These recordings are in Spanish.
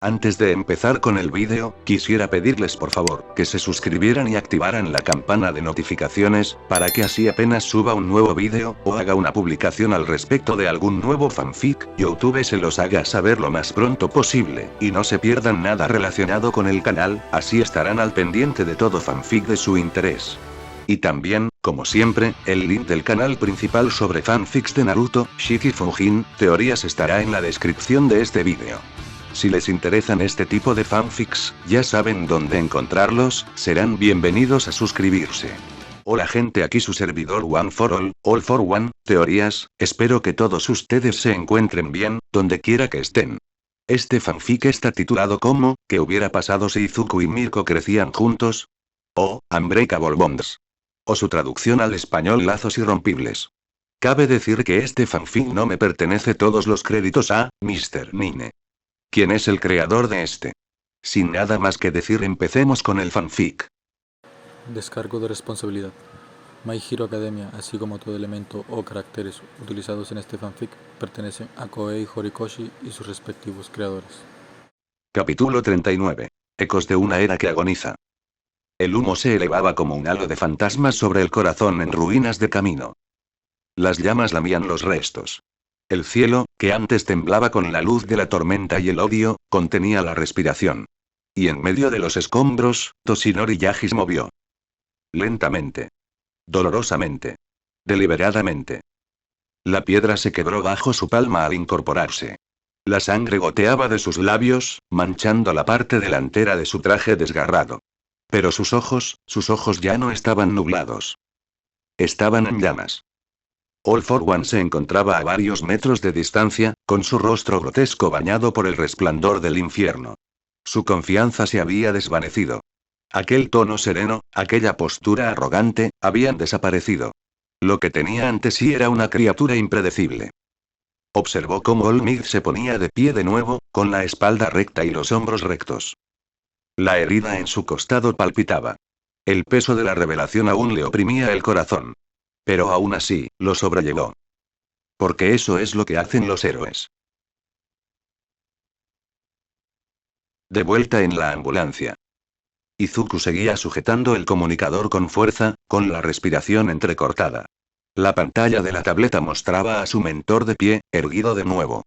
Antes de empezar con el vídeo, quisiera pedirles por favor, que se suscribieran y activaran la campana de notificaciones, para que así apenas suba un nuevo vídeo, o haga una publicación al respecto de algún nuevo fanfic, YouTube se los haga saber lo más pronto posible, y no se pierdan nada relacionado con el canal, así estarán al pendiente de todo fanfic de su interés. Y también, como siempre, el link del canal principal sobre fanfics de Naruto, Shiki Fujin, teorías estará en la descripción de este vídeo. Si les interesan este tipo de fanfics, ya saben dónde encontrarlos, serán bienvenidos a suscribirse. Hola gente, aquí su servidor One for All for One, teorías, espero que todos ustedes se encuentren bien, donde quiera que estén. Este fanfic está titulado como, ¿qué hubiera pasado si Izuku y Mirko crecían juntos? O, Unbreakable Bonds. O su traducción al español Lazos Irrompibles. Cabe decir que este fanfic no me pertenece, todos los créditos a Mr. Nine. ¿Quién es el creador de este? Sin nada más que decir, empecemos con el fanfic. Descargo de responsabilidad. My Hero Academia, así como todo elemento o caracteres utilizados en este fanfic, pertenecen a Koei Horikoshi y sus respectivos creadores. Capítulo 39. Ecos de una era que agoniza. El humo se elevaba como un halo de fantasmas sobre el corazón en ruinas de camino. Las llamas lamían los restos. El cielo, que antes temblaba con la luz de la tormenta y el odio, contenía la respiración. Y en medio de los escombros, Toshinori Yagis movió. Lentamente. Dolorosamente. Deliberadamente. La piedra se quebró bajo su palma al incorporarse. La sangre goteaba de sus labios, manchando la parte delantera de su traje desgarrado. Pero sus ojos ya no estaban nublados. Estaban en llamas. All for One se encontraba a varios metros de distancia, con su rostro grotesco bañado por el resplandor del infierno. Su confianza se había desvanecido. Aquel tono sereno, aquella postura arrogante, habían desaparecido. Lo que tenía ante sí era una criatura impredecible. Observó cómo All Might se ponía de pie de nuevo, con la espalda recta y los hombros rectos. La herida en su costado palpitaba. El peso de la revelación aún le oprimía el corazón. Pero aún así, lo sobrellevó. Porque eso es lo que hacen los héroes. De vuelta en la ambulancia. Izuku seguía sujetando el comunicador con fuerza, con la respiración entrecortada. La pantalla de la tableta mostraba a su mentor de pie, erguido de nuevo.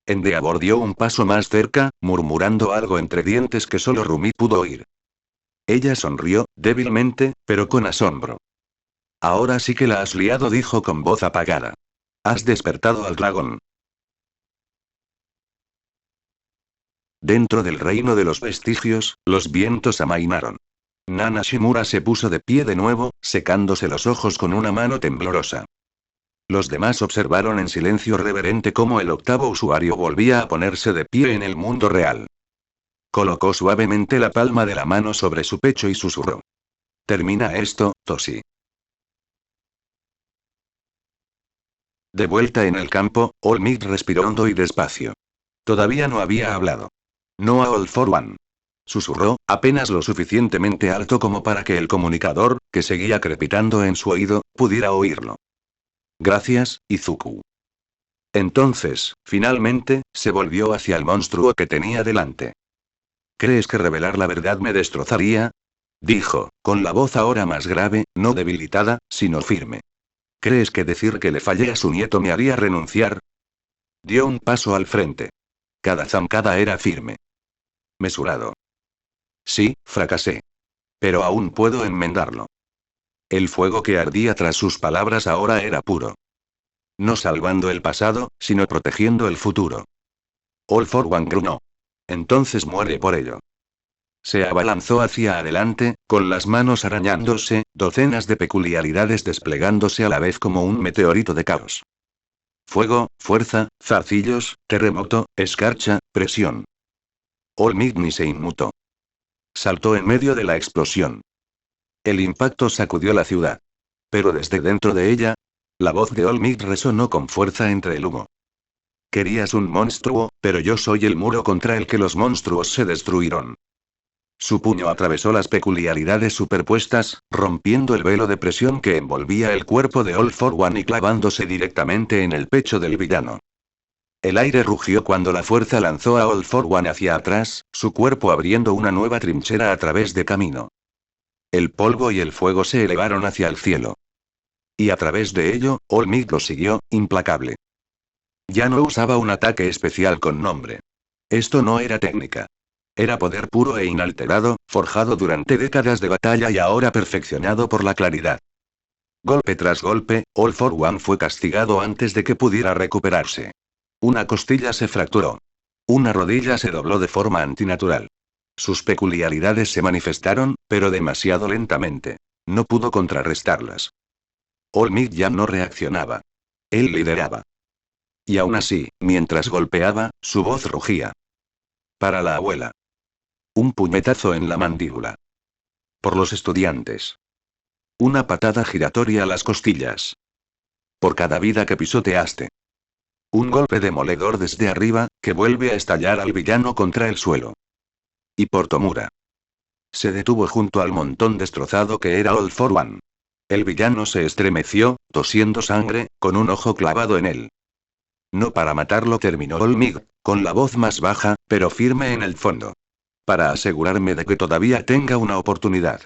Endeavor dio un paso más cerca, murmurando algo entre dientes que solo Rumi pudo oír. Ella sonrió, débilmente, pero con asombro. Ahora sí que la has liado, dijo con voz apagada. Has despertado al dragón. Dentro del reino de los vestigios, los vientos amainaron. Nana Shimura se puso de pie de nuevo, secándose los ojos con una mano temblorosa. Los demás observaron en silencio reverente cómo el octavo usuario volvía a ponerse de pie en el mundo real. Colocó suavemente la palma de la mano sobre su pecho y susurró. Termina esto, Toshi. De vuelta en el campo, All Might respiró hondo y despacio. Todavía no había hablado. No a All for One. Susurró, apenas lo suficientemente alto como para que el comunicador, que seguía crepitando en su oído, pudiera oírlo. Gracias, Izuku. Entonces, finalmente, se volvió hacia el monstruo que tenía delante. ¿Crees que revelar la verdad me destrozaría? Dijo, con la voz ahora más grave, no debilitada, sino firme. ¿Crees que decir que le fallé a su nieto me haría renunciar? Dio un paso al frente. Cada zancada era firme. Mesurado. Sí, fracasé. Pero aún puedo enmendarlo. El fuego que ardía tras sus palabras ahora era puro. No salvando el pasado, sino protegiendo el futuro. All for One grunó. Entonces muere por ello. Se abalanzó hacia adelante, con las manos arañándose, docenas de peculiaridades desplegándose a la vez como un meteorito de caos. Fuego, fuerza, zarcillos, terremoto, escarcha, presión. All Might ni se inmutó. Saltó en medio de la explosión. El impacto sacudió la ciudad. Pero desde dentro de ella, la voz de All Might resonó con fuerza entre el humo. Querías un monstruo, pero yo soy el muro contra el que los monstruos se destruyeron. Su puño atravesó las peculiaridades superpuestas, rompiendo el velo de presión que envolvía el cuerpo de All for One y clavándose directamente en el pecho del villano. El aire rugió cuando la fuerza lanzó a All for One hacia atrás, su cuerpo abriendo una nueva trinchera a través de camino. El polvo y el fuego se elevaron hacia el cielo. Y a través de ello, All Might lo siguió, implacable. Ya no usaba un ataque especial con nombre. Esto no era técnica. Era poder puro e inalterado, forjado durante décadas de batalla y ahora perfeccionado por la claridad. Golpe tras golpe, All for One fue castigado antes de que pudiera recuperarse. Una costilla se fracturó. Una rodilla se dobló de forma antinatural. Sus peculiaridades se manifestaron, pero demasiado lentamente. No pudo contrarrestarlas. All Might ya no reaccionaba. Él lideraba. Y aún así, mientras golpeaba, su voz rugía. Para la abuela. Un puñetazo en la mandíbula. Por los estudiantes. Una patada giratoria a las costillas. Por cada vida que pisoteaste. Un golpe demoledor desde arriba, que vuelve a estallar al villano contra el suelo. Y por Tomura. Se detuvo junto al montón destrozado que era All for One. El villano se estremeció, tosiendo sangre, con un ojo clavado en él. No para matarlo, terminó All Might, con la voz más baja, pero firme en el fondo. Para asegurarme de que todavía tenga una oportunidad.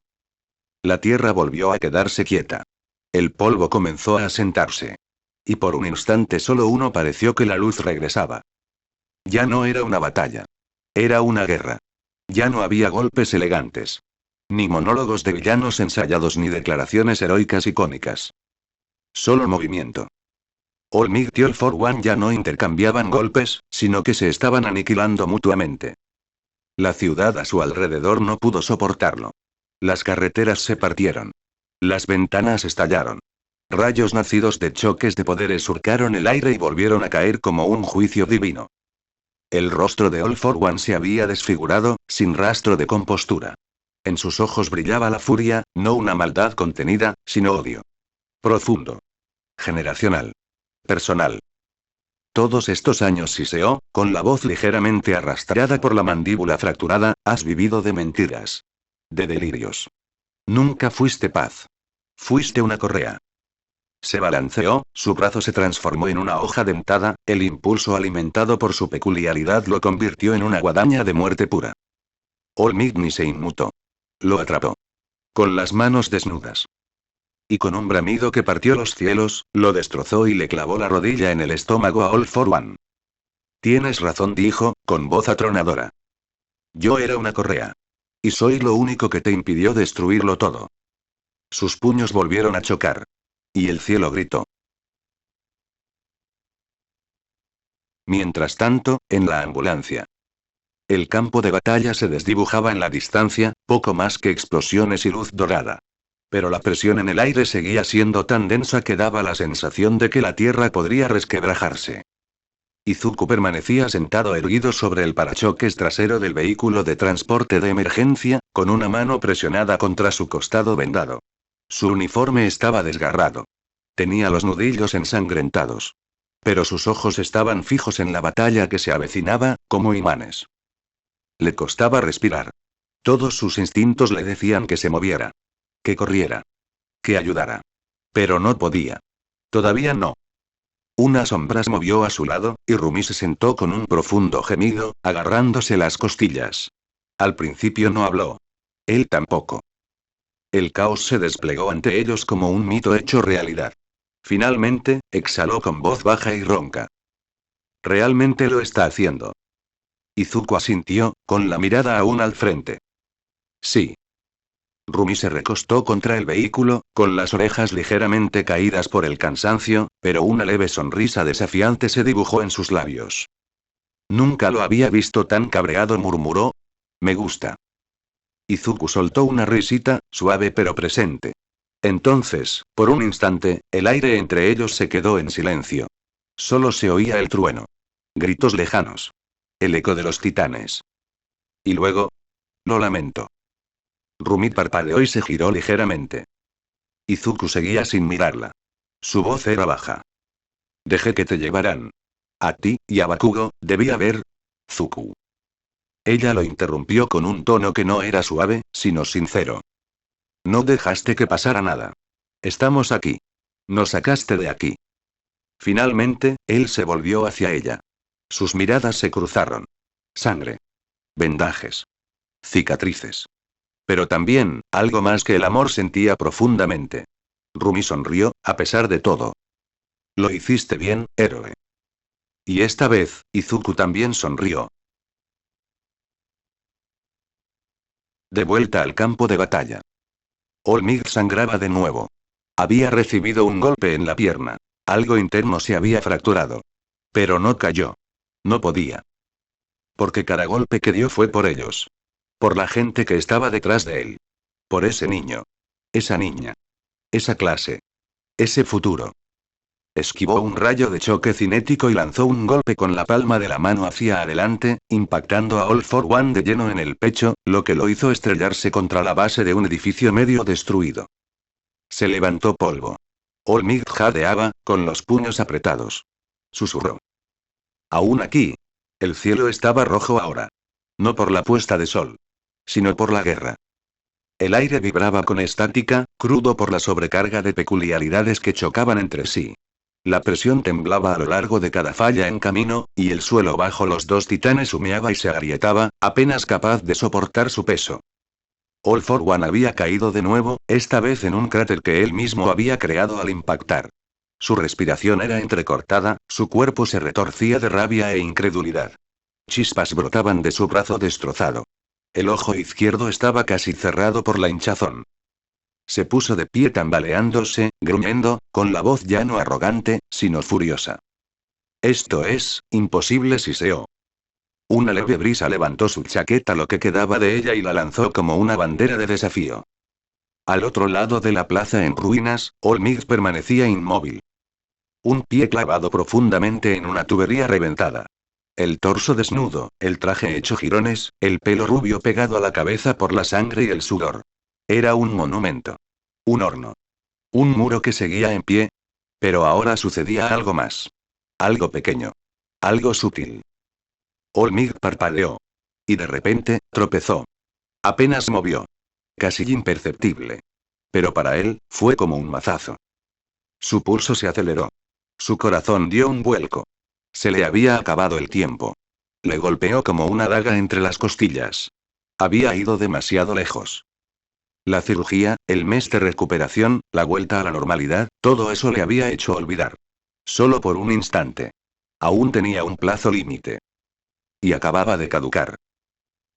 La tierra volvió a quedarse quieta. El polvo comenzó a asentarse. Y por un instante solo uno pareció que la luz regresaba. Ya no era una batalla. Era una guerra. Ya no había golpes elegantes. Ni monólogos de villanos ensayados ni declaraciones heroicas y cómicas. Solo movimiento. All Might y All for One ya no intercambiaban golpes, sino que se estaban aniquilando mutuamente. La ciudad a su alrededor no pudo soportarlo. Las carreteras se partieron. Las ventanas estallaron. Rayos nacidos de choques de poderes surcaron el aire y volvieron a caer como un juicio divino. El rostro de All for One se había desfigurado, sin rastro de compostura. En sus ojos brillaba la furia, no una maldad contenida, sino odio. Profundo. Generacional. Personal. Todos estos años, siseó, con la voz ligeramente arrastrada por la mandíbula fracturada, has vivido de mentiras. De delirios. Nunca fuiste paz. Fuiste una correa. Se balanceó, su brazo se transformó en una hoja dentada, el impulso alimentado por su peculiaridad lo convirtió en una guadaña de muerte pura. All Might ni se inmutó. Lo atrapó. Con las manos desnudas. Y con un bramido que partió los cielos, lo destrozó y le clavó la rodilla en el estómago a All for One. Tienes razón, dijo, con voz atronadora. Yo era una correa. Y soy lo único que te impidió destruirlo todo. Sus puños volvieron a chocar. Y el cielo gritó. Mientras tanto, en la ambulancia. El campo de batalla se desdibujaba en la distancia, poco más que explosiones y luz dorada. Pero la presión en el aire seguía siendo tan densa que daba la sensación de que la tierra podría resquebrajarse. Izuku permanecía sentado erguido sobre el parachoques trasero del vehículo de transporte de emergencia, con una mano presionada contra su costado vendado. Su uniforme estaba desgarrado. Tenía los nudillos ensangrentados. Pero sus ojos estaban fijos en la batalla que se avecinaba, como imanes. Le costaba respirar. Todos sus instintos le decían que se moviera. Que corriera. Que ayudara. Pero no podía. Todavía no. Una sombra se movió a su lado, y Rumi se sentó con un profundo gemido, agarrándose las costillas. Al principio no habló. Él tampoco. El caos se desplegó ante ellos como un mito hecho realidad. Finalmente, exhaló con voz baja y ronca. Realmente lo está haciendo. Izuku asintió, con la mirada aún al frente. Sí. Rumi se recostó contra el vehículo, con las orejas ligeramente caídas por el cansancio, pero una leve sonrisa desafiante se dibujó en sus labios. Nunca lo había visto tan cabreado, murmuró. Me gusta. Izuku soltó una risita, suave pero presente. Entonces, por un instante, el aire entre ellos se quedó en silencio. Solo se oía el trueno. Gritos lejanos. El eco de los titanes. Y luego. Lo lamento. Rumi parpadeó y se giró ligeramente. Izuku seguía sin mirarla. Su voz era baja. Dejé que te llevaran. A ti, y a Bakugo, debía haber. Zuku. Ella lo interrumpió con un tono que no era suave, sino sincero. No dejaste que pasara nada. Estamos aquí. Nos sacaste de aquí. Finalmente, él se volvió hacia ella. Sus miradas se cruzaron. Sangre. Vendajes. Cicatrices. Pero también, algo más que el amor sentía profundamente. Rumi sonrió, a pesar de todo. Lo hiciste bien, héroe. Y esta vez, Izuku también sonrió. De vuelta al campo de batalla. All-Might sangraba de nuevo. Había recibido un golpe en la pierna. Algo interno se había fracturado. Pero no cayó. No podía. Porque cada golpe que dio fue por ellos. Por la gente que estaba detrás de él. Por ese niño. Esa niña. Esa clase. Ese futuro. Esquivó un rayo de choque cinético y lanzó un golpe con la palma de la mano hacia adelante, impactando a All for One de lleno en el pecho, lo que lo hizo estrellarse contra la base de un edificio medio destruido. Se levantó polvo. All Might jadeaba, con los puños apretados. Susurró. Aún aquí. El cielo estaba rojo ahora. No por la puesta de sol. Sino por la guerra. El aire vibraba con estática, crudo por la sobrecarga de peculiaridades que chocaban entre sí. La presión temblaba a lo largo de cada falla en camino, y el suelo bajo los dos titanes humeaba y se agrietaba, apenas capaz de soportar su peso. All for One había caído de nuevo, esta vez en un cráter que él mismo había creado al impactar. Su respiración era entrecortada, su cuerpo se retorcía de rabia e incredulidad. Chispas brotaban de su brazo destrozado. El ojo izquierdo estaba casi cerrado por la hinchazón. Se puso de pie tambaleándose, gruñendo, con la voz ya no arrogante, sino furiosa. Esto es, imposible, siseó. Una leve brisa levantó su chaqueta, lo que quedaba de ella, y la lanzó como una bandera de desafío. Al otro lado de la plaza en ruinas, All Might permanecía inmóvil. Un pie clavado profundamente en una tubería reventada. El torso desnudo, el traje hecho jirones, el pelo rubio pegado a la cabeza por la sangre y el sudor. Era un monumento. Un horno. Un muro que seguía en pie. Pero ahora sucedía algo más. Algo pequeño. Algo sutil. All Might parpadeó. Y de repente, tropezó. Apenas movió. Casi imperceptible. Pero para él, fue como un mazazo. Su pulso se aceleró. Su corazón dio un vuelco. Se le había acabado el tiempo. Le golpeó como una daga entre las costillas. Había ido demasiado lejos. La cirugía, el mes de recuperación, la vuelta a la normalidad, todo eso le había hecho olvidar. Solo por un instante. Aún tenía un plazo límite. Y acababa de caducar.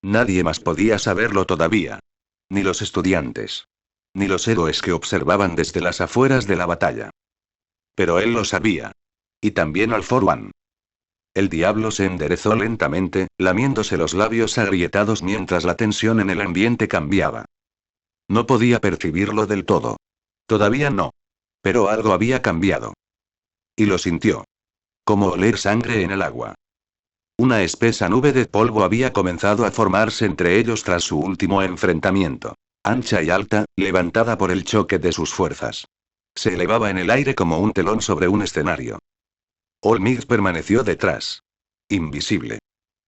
Nadie más podía saberlo todavía. Ni los estudiantes. Ni los héroes que observaban desde las afueras de la batalla. Pero él lo sabía. Y también All for One. El diablo se enderezó lentamente, lamiéndose los labios agrietados mientras la tensión en el ambiente cambiaba. No podía percibirlo del todo. Todavía no. Pero algo había cambiado. Y lo sintió. Como oler sangre en el agua. Una espesa nube de polvo había comenzado a formarse entre ellos tras su último enfrentamiento. Ancha y alta, levantada por el choque de sus fuerzas. Se elevaba en el aire como un telón sobre un escenario. All Might permaneció detrás. Invisible.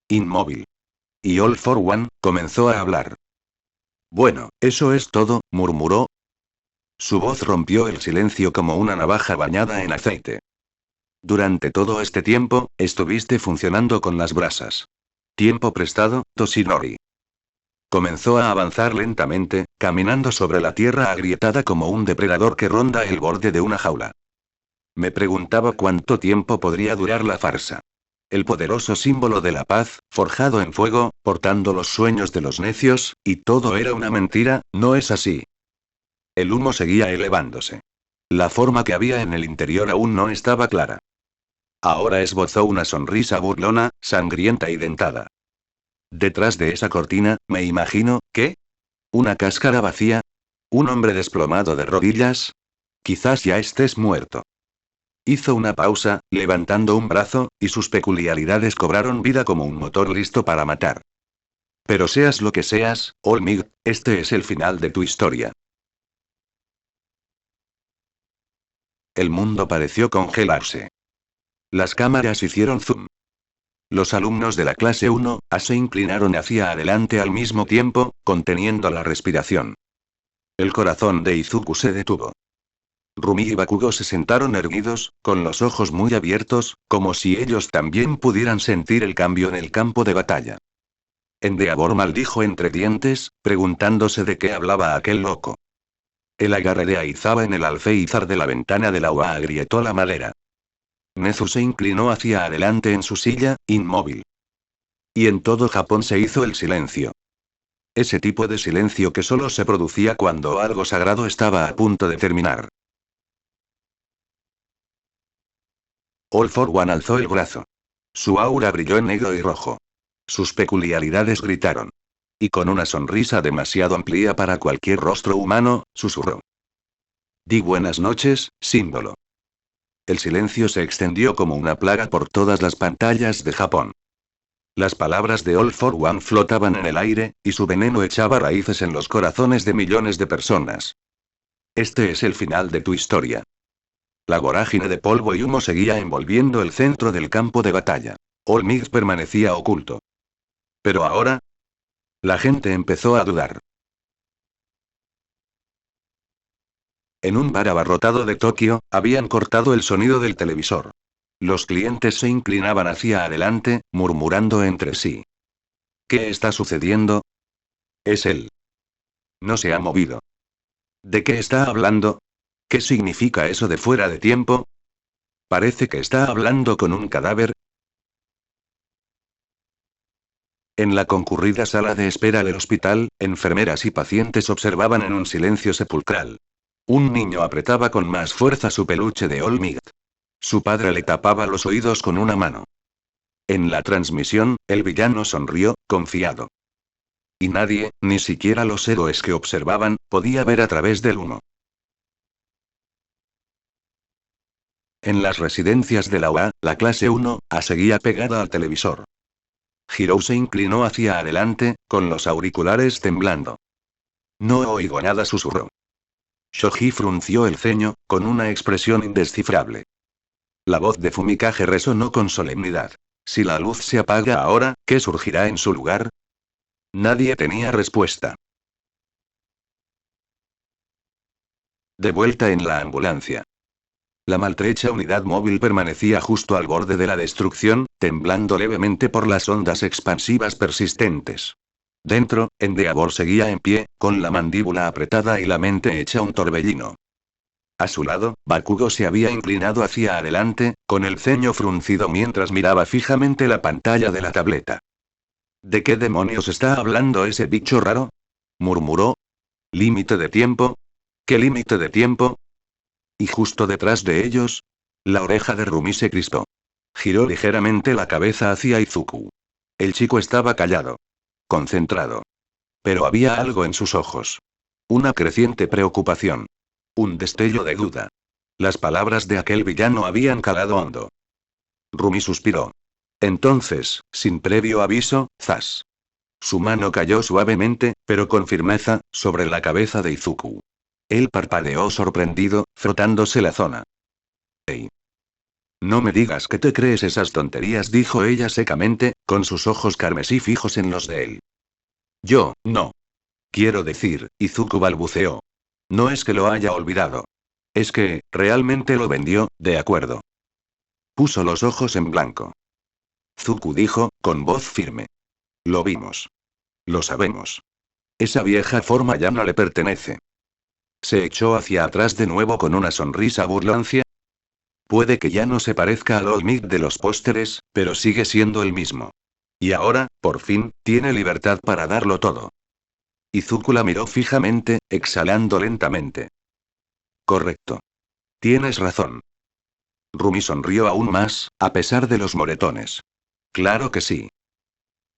Inmóvil. Y All for One comenzó a hablar. Bueno, eso es todo, murmuró. Su voz rompió el silencio como una navaja bañada en aceite. Durante todo este tiempo, estuviste funcionando con las brasas. Tiempo prestado, Toshinori. Comenzó a avanzar lentamente, caminando sobre la tierra agrietada como un depredador que ronda el borde de una jaula. Me preguntaba cuánto tiempo podría durar la farsa. El poderoso símbolo de la paz, forjado en fuego, portando los sueños de los necios, y todo era una mentira, ¿no es así? El humo seguía elevándose. La forma que había en el interior aún no estaba clara. Ahora esbozó una sonrisa burlona, sangrienta y dentada. Detrás de esa cortina, me imagino, ¿qué? ¿Una cáscara vacía? ¿Un hombre desplomado de rodillas? Quizás ya estés muerto. Hizo una pausa, levantando un brazo, y sus peculiaridades cobraron vida como un motor listo para matar. Pero seas lo que seas, All Might, este es el final de tu historia. El mundo pareció congelarse. Las cámaras hicieron zoom. Los alumnos de la clase 1A se inclinaron hacia adelante al mismo tiempo, conteniendo la respiración. El corazón de Izuku se detuvo. Rumi y Bakugo se sentaron erguidos, con los ojos muy abiertos, como si ellos también pudieran sentir el cambio en el campo de batalla. Endeavor maldijo entre dientes, preguntándose de qué hablaba aquel loco. El agarre de Aizawa en el alféizar de la ventana de la UA agrietó la madera. Nezu se inclinó hacia adelante en su silla, inmóvil. Y en todo Japón se hizo el silencio. Ese tipo de silencio que solo se producía cuando algo sagrado estaba a punto de terminar. All for One alzó el brazo. Su aura brilló en negro y rojo. Sus peculiaridades gritaron. Y con una sonrisa demasiado amplia para cualquier rostro humano, susurró. Di buenas noches, símbolo. El silencio se extendió como una plaga por todas las pantallas de Japón. Las palabras de All for One flotaban en el aire, y su veneno echaba raíces en los corazones de millones de personas. Este es el final de tu historia. La vorágine de polvo y humo seguía envolviendo el centro del campo de batalla. All Might permanecía oculto. Pero ahora, la gente empezó a dudar. En un bar abarrotado de Tokio, habían cortado el sonido del televisor. Los clientes se inclinaban hacia adelante, murmurando entre sí. ¿Qué está sucediendo? Es él. No se ha movido. ¿De qué está hablando? ¿Qué significa eso de fuera de tiempo? Parece que está hablando con un cadáver. En la concurrida sala de espera del hospital, enfermeras y pacientes observaban en un silencio sepulcral. Un niño apretaba con más fuerza su peluche de All Might. Su padre le tapaba los oídos con una mano. En la transmisión, el villano sonrió, confiado. Y nadie, ni siquiera los héroes que observaban, podía ver a través del humo. En las residencias de la UA, la clase 1A seguía pegada al televisor. Hirou se inclinó hacia adelante, con los auriculares temblando. No oigo nada, susurró. Shoji frunció el ceño, con una expresión indescifrable. La voz de Fumikage resonó con solemnidad. Si la luz se apaga ahora, ¿qué surgirá en su lugar? Nadie tenía respuesta. De vuelta en la ambulancia. La maltrecha unidad móvil permanecía justo al borde de la destrucción, temblando levemente por las ondas expansivas persistentes. Dentro, Endeavor seguía en pie, con la mandíbula apretada y la mente hecha un torbellino. A su lado, Bakugo se había inclinado hacia adelante, con el ceño fruncido mientras miraba fijamente la pantalla de la tableta. ¿De qué demonios está hablando ese bicho raro? Murmuró. ¿Límite de tiempo? ¿Qué límite de tiempo? Y justo detrás de ellos, la oreja de Rumi se crispó. Giró ligeramente la cabeza hacia Izuku. El chico estaba callado. Concentrado. Pero había algo en sus ojos. Una creciente preocupación. Un destello de duda. Las palabras de aquel villano habían calado hondo. Rumi suspiró. Entonces, sin previo aviso, ¡zas! Su mano cayó suavemente, pero con firmeza, sobre la cabeza de Izuku. Él parpadeó sorprendido, frotándose la zona. ¡Ey! No me digas que te crees esas tonterías, dijo ella secamente, con sus ojos carmesí fijos en los de él. Yo, no. Quiero decir, Izuku balbuceó. No es que lo haya olvidado. Es que, realmente lo vendió, de acuerdo. Puso los ojos en blanco. Zuku dijo, con voz firme. Lo vimos. Lo sabemos. Esa vieja forma ya no le pertenece. Se echó hacia atrás de nuevo con una sonrisa burlancia. Puede que ya no se parezca al All Might de los pósteres, pero sigue siendo el mismo. Y ahora, por fin, tiene libertad para darlo todo. Izuku la miró fijamente, exhalando lentamente. Correcto. Tienes razón. Rumi sonrió aún más, a pesar de los moretones. Claro que sí.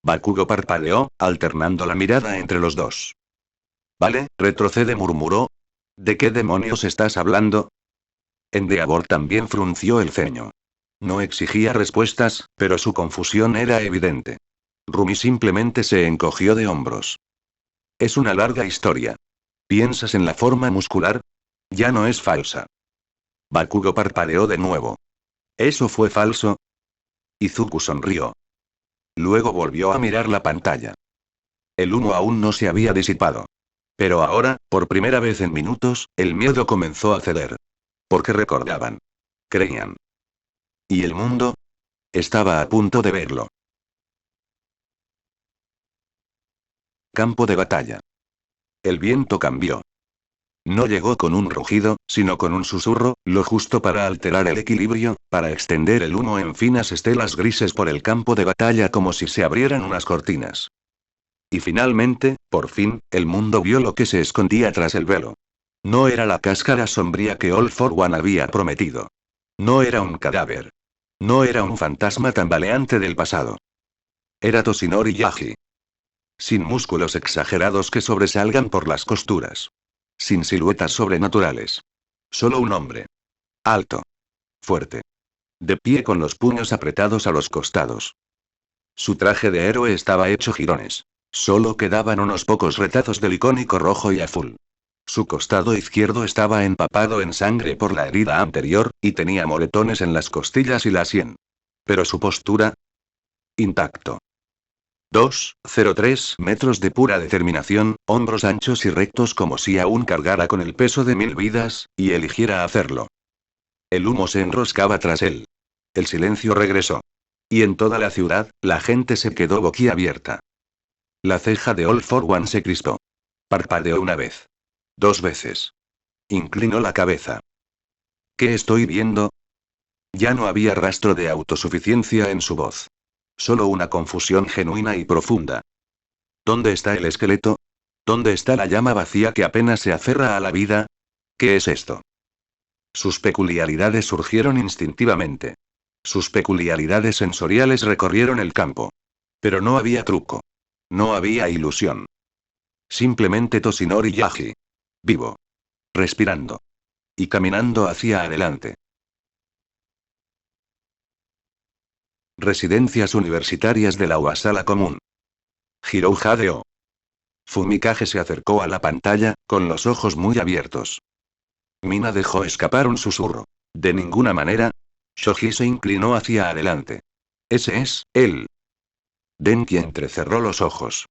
Bakugo parpadeó, alternando la mirada entre los dos. Vale, retrocede, murmuró. ¿De qué demonios estás hablando? Endeavor también frunció el ceño. No exigía respuestas, pero su confusión era evidente. Rumi simplemente se encogió de hombros. Es una larga historia. ¿Piensas en la forma muscular? Ya no es falsa. Bakugo parpadeó de nuevo. ¿Eso fue falso? Izuku sonrió. Luego volvió a mirar la pantalla. El humo aún no se había disipado. Pero ahora, por primera vez en minutos, el miedo comenzó a ceder. Porque recordaban. Creían. ¿Y el mundo? Estaba a punto de verlo. Campo de batalla. El viento cambió. No llegó con un rugido, sino con un susurro, lo justo para alterar el equilibrio, para extender el humo en finas estelas grises por el campo de batalla como si se abrieran unas cortinas. Y finalmente, por fin, el mundo vio lo que se escondía tras el velo. No era la cáscara sombría que All for One había prometido. No era un cadáver. No era un fantasma tambaleante del pasado. Era Toshinori Yagi. Sin músculos exagerados que sobresalgan por las costuras. Sin siluetas sobrenaturales. Solo un hombre. Alto. Fuerte. De pie con los puños apretados a los costados. Su traje de héroe estaba hecho jirones. Solo quedaban unos pocos retazos del icónico rojo y azul. Su costado izquierdo estaba empapado en sangre por la herida anterior, y tenía moretones en las costillas y la sien. Pero su postura. Intacto. 2,03 metros de pura determinación, hombros anchos y rectos como si aún cargara con el peso de 1000 vidas, y eligiera hacerlo. El humo se enroscaba tras él. El silencio regresó. Y en toda la ciudad, la gente se quedó boquiabierta. La ceja de All for One se crispó. Parpadeó una vez. 2 veces. Inclinó la cabeza. ¿Qué estoy viendo? Ya no había rastro de autosuficiencia en su voz. Solo una confusión genuina y profunda. ¿Dónde está el esqueleto? ¿Dónde está la llama vacía que apenas se aferra a la vida? ¿Qué es esto? Sus peculiaridades surgieron instintivamente. Sus peculiaridades sensoriales recorrieron el campo. Pero no había truco. No había ilusión. Simplemente Toshinori Yagi. Vivo. Respirando. Y caminando hacia adelante. Residencias universitarias de la Uasala Común. Hirou Hadeo. Fumikage se acercó a la pantalla, con los ojos muy abiertos. Mina dejó escapar un susurro. De ninguna manera. Shoji se inclinó hacia adelante. Ese es, él. Denki entrecerró los ojos.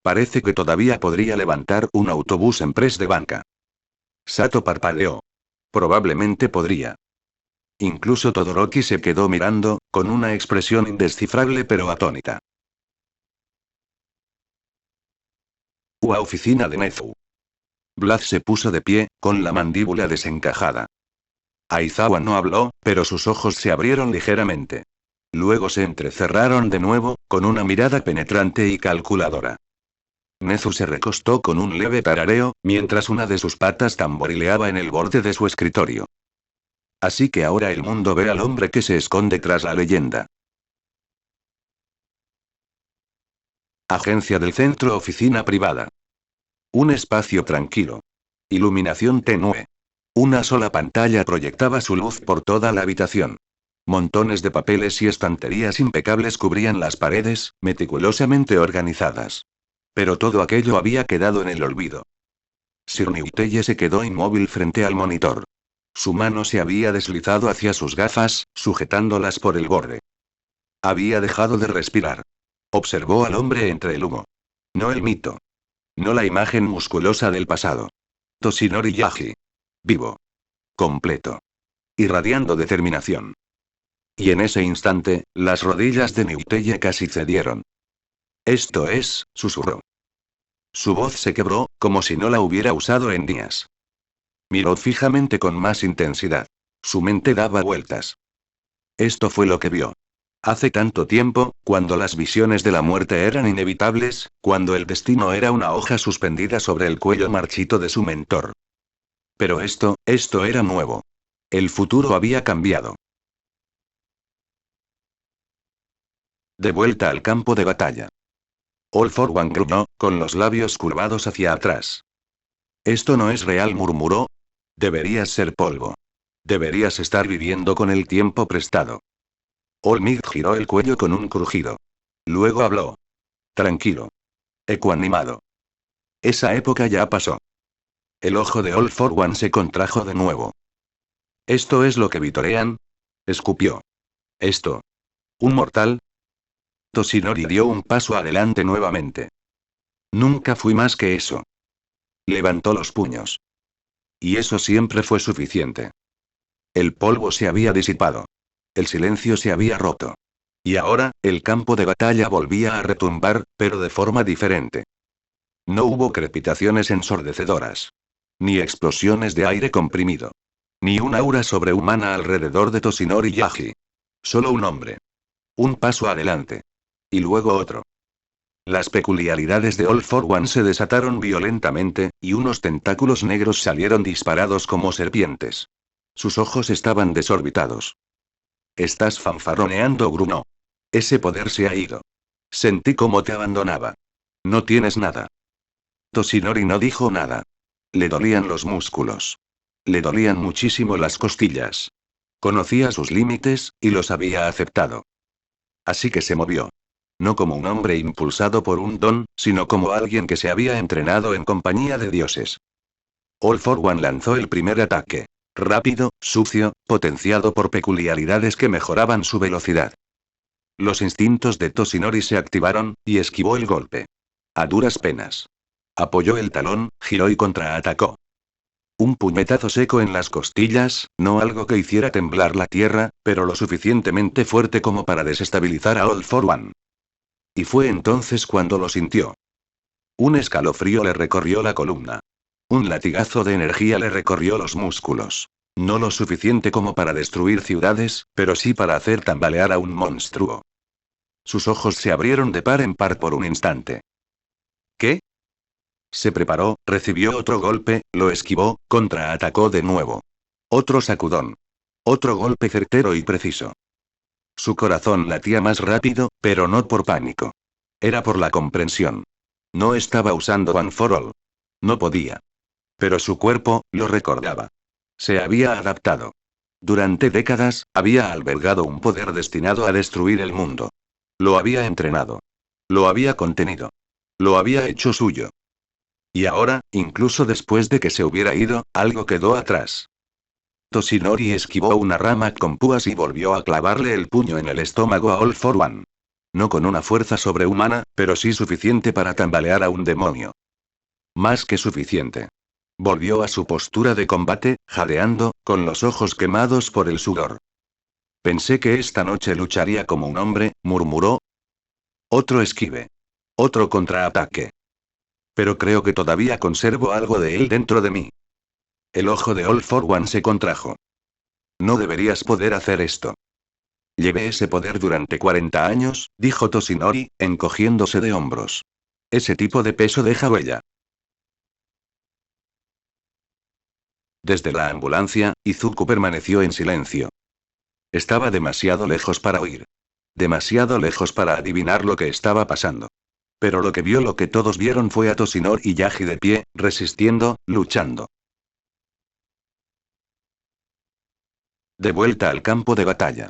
Parece que todavía podría levantar un autobús en press de banca. Sato parpadeó. Probablemente podría. Incluso Todoroki se quedó mirando, con una expresión indescifrable pero atónita. La oficina de Nezu. Blaz se puso de pie, con la mandíbula desencajada. Aizawa no habló, pero sus ojos se abrieron ligeramente. Luego se entrecerraron de nuevo, con una mirada penetrante y calculadora. Nezu se recostó con un leve tarareo, mientras una de sus patas tamborileaba en el borde de su escritorio. Así que ahora el mundo ve al hombre que se esconde tras la leyenda. Agencia del centro, oficina privada. Un espacio tranquilo. Iluminación tenue. Una sola pantalla proyectaba su luz por toda la habitación. Montones de papeles y estanterías impecables cubrían las paredes, meticulosamente organizadas. Pero todo aquello había quedado en el olvido. Sir Newteye se quedó inmóvil frente al monitor. Su mano se había deslizado hacia sus gafas, sujetándolas por el borde. Había dejado de respirar. Observó al hombre entre el humo. No el mito. No la imagen musculosa del pasado. Toshinori Yagi. Vivo. Completo. Irradiando determinación. Y en ese instante, las rodillas de Newteye casi cedieron. Esto es, susurró. Su voz se quebró, como si no la hubiera usado en días. Miró fijamente con más intensidad. Su mente daba vueltas. Esto fue lo que vio. Hace tanto tiempo, cuando las visiones de la muerte eran inevitables, cuando el destino era una hoja suspendida sobre el cuello marchito de su mentor. Pero esto era nuevo. El futuro había cambiado. De vuelta al campo de batalla. All for One gruñó, con los labios curvados hacia atrás. Esto no es real, murmuró. Deberías ser polvo. Deberías estar viviendo con el tiempo prestado. All Might giró el cuello con un crujido. Luego habló. Tranquilo. Ecuanimado. Esa época ya pasó. El ojo de All for One se contrajo de nuevo. ¿Esto es lo que vitorean? Escupió. ¿Esto? ¿Un mortal? Toshinori dio un paso adelante nuevamente. Nunca fui más que eso. Levantó los puños. Y eso siempre fue suficiente. El polvo se había disipado. El silencio se había roto. Y ahora, el campo de batalla volvía a retumbar, pero de forma diferente. No hubo crepitaciones ensordecedoras. Ni explosiones de aire comprimido. Ni una aura sobrehumana alrededor de Toshinori Yaji. Solo un hombre. Un paso adelante. Y luego otro. Las peculiaridades de All for One se desataron violentamente, y unos tentáculos negros salieron disparados como serpientes. Sus ojos estaban desorbitados. Estás fanfarroneando, gruñó. Ese poder se ha ido. Sentí cómo te abandonaba. No tienes nada. Toshinori no dijo nada. Le dolían los músculos. Le dolían muchísimo las costillas. Conocía sus límites, y los había aceptado. Así que se movió. No como un hombre impulsado por un don, sino como alguien que se había entrenado en compañía de dioses. All for One lanzó el primer ataque. Rápido, sucio, potenciado por peculiaridades que mejoraban su velocidad. Los instintos de Toshinori se activaron, y esquivó el golpe. A duras penas. Apoyó el talón, giró y contraatacó. Un puñetazo seco en las costillas, no algo que hiciera temblar la tierra, pero lo suficientemente fuerte como para desestabilizar a All for One. Y fue entonces cuando lo sintió. Un escalofrío le recorrió la columna. Un latigazo de energía le recorrió los músculos. No lo suficiente como para destruir ciudades, pero sí para hacer tambalear a un monstruo. Sus ojos se abrieron de par en par por un instante. ¿Qué? Se preparó, recibió otro golpe, lo esquivó, contraatacó de nuevo. Otro sacudón. Otro golpe certero y preciso. Su corazón latía más rápido, pero no por pánico. Era por la comprensión. No estaba usando One for All. No podía. Pero su cuerpo, lo recordaba. Se había adaptado. Durante décadas, había albergado un poder destinado a destruir el mundo. Lo había entrenado. Lo había contenido. Lo había hecho suyo. Y ahora, incluso después de que se hubiera ido, algo quedó atrás. Toshinori esquivó una rama con púas y volvió a clavarle el puño en el estómago a All for One. No con una fuerza sobrehumana, pero sí suficiente para tambalear a un demonio. Más que suficiente. Volvió a su postura de combate, jadeando, con los ojos quemados por el sudor. Pensé que esta noche lucharía como un hombre, murmuró. Otro esquive. Otro contraataque. Pero creo que todavía conservo algo de él dentro de mí. El ojo de All for One se contrajo. No deberías poder hacer esto. Llevé ese poder durante 40 años, dijo Toshinori, encogiéndose de hombros. Ese tipo de peso deja huella. Desde la ambulancia, Izuku permaneció en silencio. Estaba demasiado lejos para oír. Demasiado lejos para adivinar lo que estaba pasando. Pero lo que todos vieron fue a Toshinori y Yaji de pie, resistiendo, luchando. De vuelta al campo de batalla.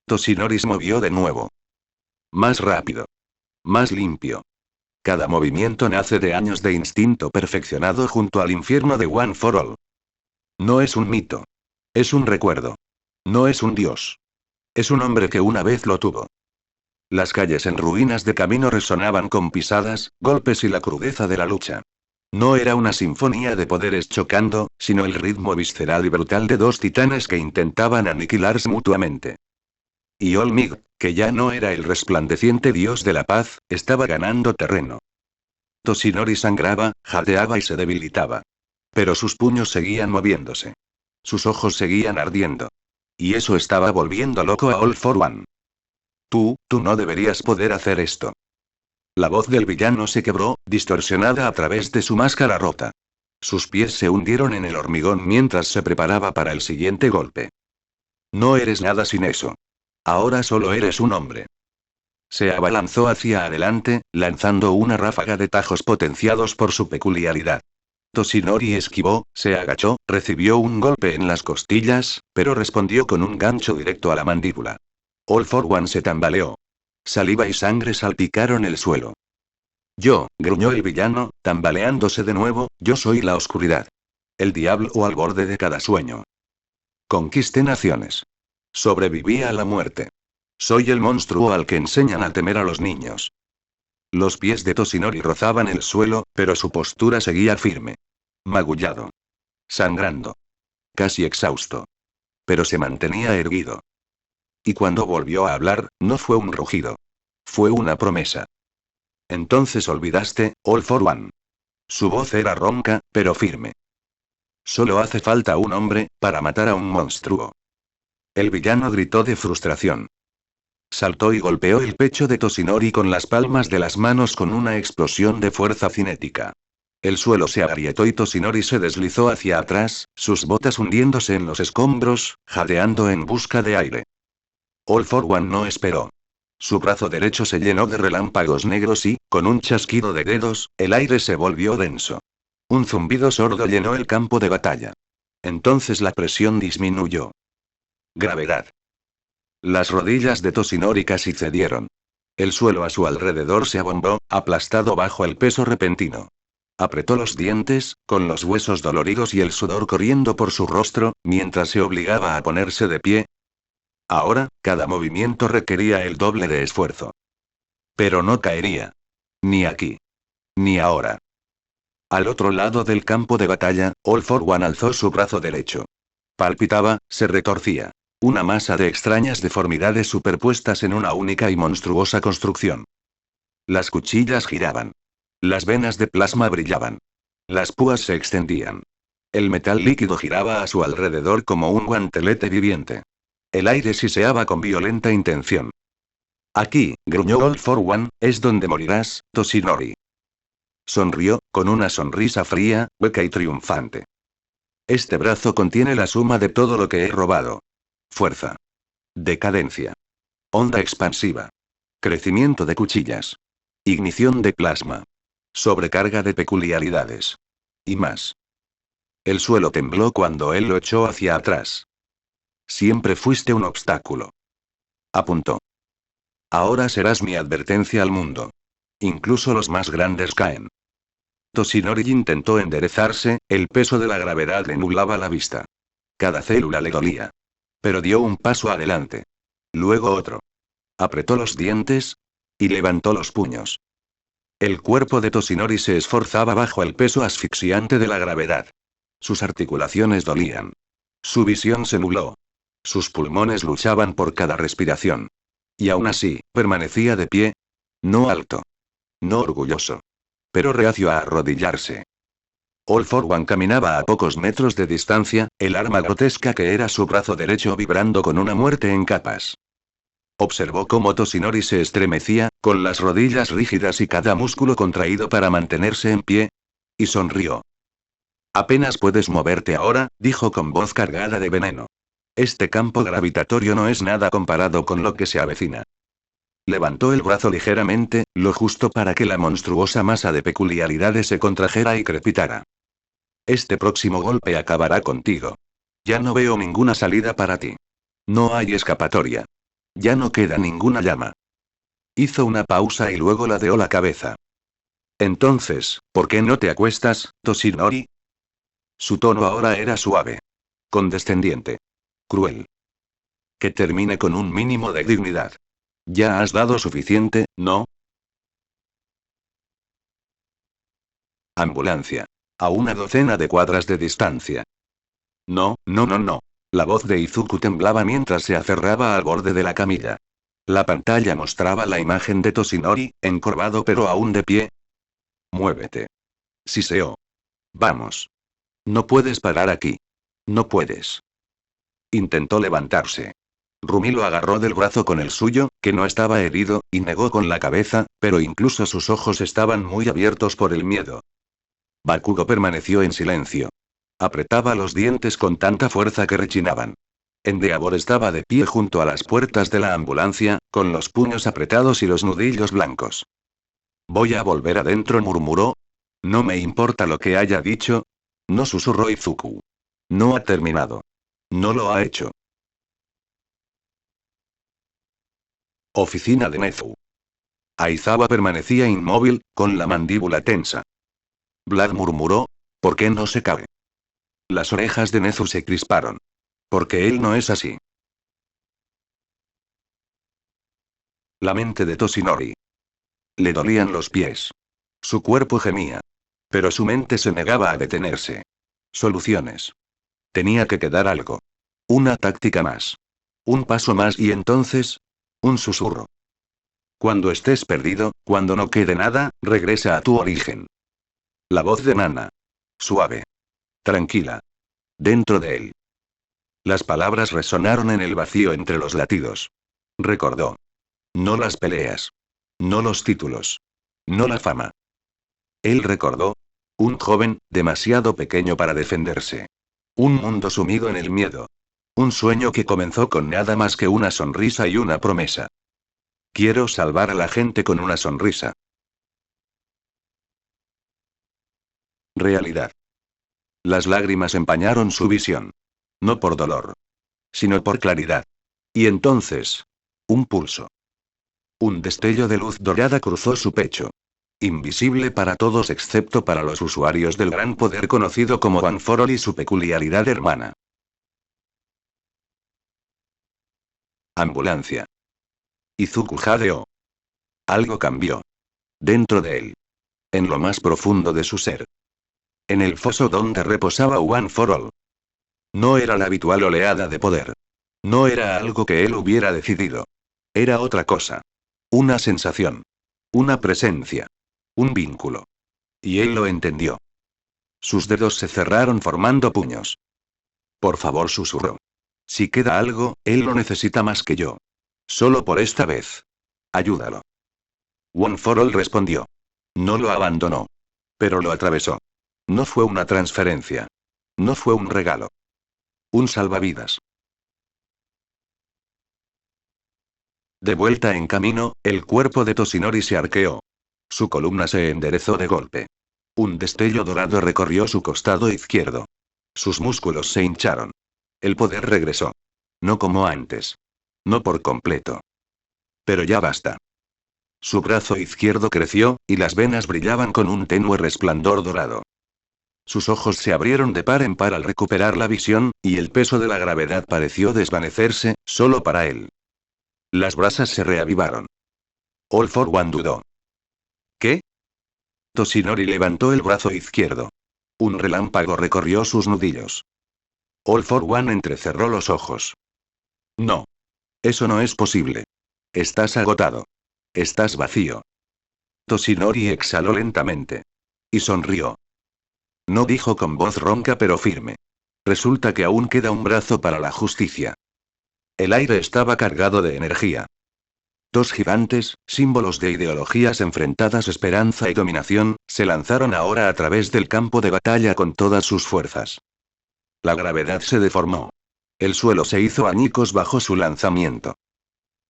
Toshinori se movió de nuevo. Más rápido. Más limpio. Cada movimiento nace de años de instinto perfeccionado junto al infierno de One for All. No es un mito. Es un recuerdo. No es un dios. Es un hombre que una vez lo tuvo. Las calles en ruinas de camino resonaban con pisadas, golpes y la crudeza de la lucha. No era una sinfonía de poderes chocando, sino el ritmo visceral y brutal de dos titanes que intentaban aniquilarse mutuamente. Y Olmig, que ya no era el resplandeciente dios de la paz, estaba ganando terreno. Toshinori sangraba, jadeaba y se debilitaba. Pero sus puños seguían moviéndose. Sus ojos seguían ardiendo. Y eso estaba volviendo loco a All for One. Tú no deberías poder hacer esto. La voz del villano se quebró, distorsionada a través de su máscara rota. Sus pies se hundieron en el hormigón mientras se preparaba para el siguiente golpe. No eres nada sin eso. Ahora solo eres un hombre. Se abalanzó hacia adelante, lanzando una ráfaga de tajos potenciados por su peculiaridad. Toshinori esquivó, se agachó, recibió un golpe en las costillas, pero respondió con un gancho directo a la mandíbula. All for One se tambaleó. Saliva y sangre salpicaron el suelo. Gruñó el villano, tambaleándose de nuevo, yo soy la oscuridad. El diablo al borde de cada sueño. Conquisté naciones. Sobreviví a la muerte. Soy el monstruo al que enseñan a temer a los niños. Los pies de Toshinori rozaban el suelo, pero su postura seguía firme. Magullado. Sangrando. Casi exhausto. pero se mantenía erguido. Y cuando volvió a hablar, no fue un rugido. Fue una promesa. Entonces olvidaste, All for One. Su voz era ronca, pero firme. Solo hace falta un hombre, para matar a un monstruo. El villano gritó de frustración. Saltó y golpeó el pecho de Toshinori con las palmas de las manos con una explosión de fuerza cinética. El suelo se agrietó y Toshinori se deslizó hacia atrás, sus botas hundiéndose en los escombros, jadeando en busca de aire. All for One no esperó. Su brazo derecho se llenó de relámpagos negros y, con un chasquido de dedos, el aire se volvió denso. Un zumbido sordo llenó el campo de batalla. Entonces la presión disminuyó. Gravedad. Las rodillas de Toshinori casi cedieron. El suelo a su alrededor se abombó, aplastado bajo el peso repentino. Apretó los dientes, con los huesos doloridos y el sudor corriendo por su rostro, mientras se obligaba a ponerse de pie. Ahora, cada movimiento requería el doble de esfuerzo. Pero no caería. Ni aquí. Ni ahora. Al otro lado del campo de batalla, All for One alzó su brazo derecho. Palpitaba, se retorcía. Una masa de extrañas deformidades superpuestas en una única y monstruosa construcción. Las cuchillas giraban. Las venas de plasma brillaban. Las púas se extendían. El metal líquido giraba a su alrededor como un guantelete viviente. El aire siseaba con violenta intención. Aquí, gruñó All for One, es donde morirás, Toshinori. Sonrió, con una sonrisa fría, hueca y triunfante. Este brazo contiene la suma de todo lo que he robado. Fuerza. Decadencia. Onda expansiva. Crecimiento de cuchillas. Ignición de plasma. Sobrecarga de peculiaridades. Y más. El suelo tembló cuando él lo echó hacia atrás. Siempre fuiste un obstáculo. Apuntó. Ahora serás mi advertencia al mundo. Incluso los más grandes caen. Toshinori intentó enderezarse, el peso de la gravedad le nublaba la vista. Cada célula le dolía. Pero dio un paso adelante. Luego otro. Apretó los dientes. Y levantó los puños. El cuerpo de Toshinori se esforzaba bajo el peso asfixiante de la gravedad. Sus articulaciones dolían. Su visión se nubló. Sus pulmones luchaban por cada respiración. Y aún así, permanecía de pie. No alto. No orgulloso. Pero reacio a arrodillarse. All for One caminaba a pocos metros de distancia, el arma grotesca que era su brazo derecho vibrando con una muerte en capas. Observó cómo Toshinori se estremecía, con las rodillas rígidas y cada músculo contraído para mantenerse en pie. Y sonrió. Apenas puedes moverte ahora, dijo con voz cargada de veneno. Este campo gravitatorio no es nada comparado con lo que se avecina. Levantó el brazo ligeramente, lo justo para que la monstruosa masa de peculiaridades se contrajera y crepitara. Este próximo golpe acabará contigo. Ya no veo ninguna salida para ti. No hay escapatoria. Ya no queda ninguna llama. Hizo una pausa y luego ladeó la cabeza. Entonces, ¿por qué no te acuestas, Toshinori? Su tono ahora era suave. Condescendiente. Cruel. Que termine con un mínimo de dignidad. Ya has dado suficiente, ¿no? Ambulancia. A una docena de cuadras de distancia. No, no, no, no. La voz de Izuku temblaba mientras se aferraba al borde de la camilla. La pantalla mostraba la imagen de Toshinori, encorvado pero aún de pie. Muévete. Siseó. Vamos. No puedes parar aquí. No puedes. Intentó levantarse. Rumi lo agarró del brazo con el suyo, que no estaba herido, y negó con la cabeza, pero incluso sus ojos estaban muy abiertos por el miedo. Bakugo permaneció en silencio. Apretaba los dientes con tanta fuerza que rechinaban. Endeavor estaba de pie junto a las puertas de la ambulancia, con los puños apretados y los nudillos blancos. Voy a volver adentro, murmuró. No me importa lo que haya dicho. No, susurró Izuku. No ha terminado. No lo ha hecho. Oficina de Nezu. Aizawa permanecía inmóvil, con la mandíbula tensa. Vlad murmuró. ¿Por qué no se cae? Las orejas de Nezu se crisparon. Porque él no es así. La mente de Toshinori. Le dolían los pies. Su cuerpo gemía. Pero su mente se negaba a detenerse. Soluciones. Tenía que quedar algo. Una táctica más. Un paso más y entonces... un susurro. Cuando estés perdido, cuando no quede nada, regresa a tu origen. La voz de Nana. Suave. Tranquila. Dentro de él. Las palabras resonaron en el vacío entre los latidos. Recordó. No las peleas. No los títulos. No la fama. Él recordó. Un joven, demasiado pequeño para defenderse. Un mundo sumido en el miedo. Un sueño que comenzó con nada más que una sonrisa y una promesa. Quiero salvar a la gente con una sonrisa. Realidad. Las lágrimas empañaron su visión. No por dolor. Sino por claridad. Y entonces. Un pulso. Un destello de luz dorada cruzó su pecho. Invisible para todos excepto para los usuarios del gran poder conocido como One for All y su peculiaridad hermana. Ambulancia. Izuku jadeó. Algo cambió. Dentro de él. En lo más profundo de su ser. En el foso donde reposaba One for All. No era la habitual oleada de poder. No era algo que él hubiera decidido. Era otra cosa. Una sensación. Una presencia. Un vínculo. Y él lo entendió. Sus dedos se cerraron formando puños. Por favor, susurró. Si queda algo, él lo necesita más que yo. Solo por esta vez. Ayúdalo. One for All respondió. No lo abandonó. Pero lo atravesó. No fue una transferencia. No fue un regalo. Un salvavidas. De vuelta en camino, el cuerpo de Toshinori se arqueó. Su columna se enderezó de golpe. Un destello dorado recorrió su costado izquierdo. Sus músculos se hincharon. El poder regresó. No como antes. No por completo. Pero ya basta. Su brazo izquierdo creció, y las venas brillaban con un tenue resplandor dorado. Sus ojos se abrieron de par en par al recuperar la visión, y el peso de la gravedad pareció desvanecerse, solo para él. Las brasas se reavivaron. All for One dudó. ¿Qué? Toshinori levantó el brazo izquierdo. Un relámpago recorrió sus nudillos. All for One entrecerró los ojos. No. Eso no es posible. Estás agotado. Estás vacío. Toshinori exhaló lentamente. Y sonrió. No dijo con voz ronca pero firme. Resulta que aún queda un brazo para la justicia. El aire estaba cargado de energía. Dos gigantes, símbolos de ideologías enfrentadas, esperanza y dominación, se lanzaron ahora a través del campo de batalla con todas sus fuerzas. La gravedad se deformó. El suelo se hizo añicos bajo su lanzamiento.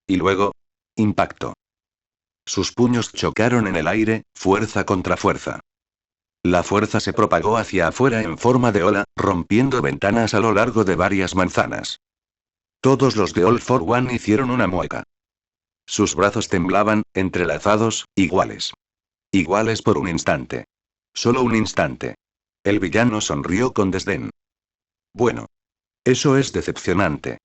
Y luego, impacto. Sus puños chocaron en el aire, fuerza contra fuerza. La fuerza se propagó hacia afuera en forma de ola, rompiendo ventanas a lo largo de varias manzanas. Todos los de All for One hicieron una mueca. Sus brazos temblaban, entrelazados, iguales. Iguales por un instante. Solo un instante. El villano sonrió con desdén. Bueno. Eso es decepcionante.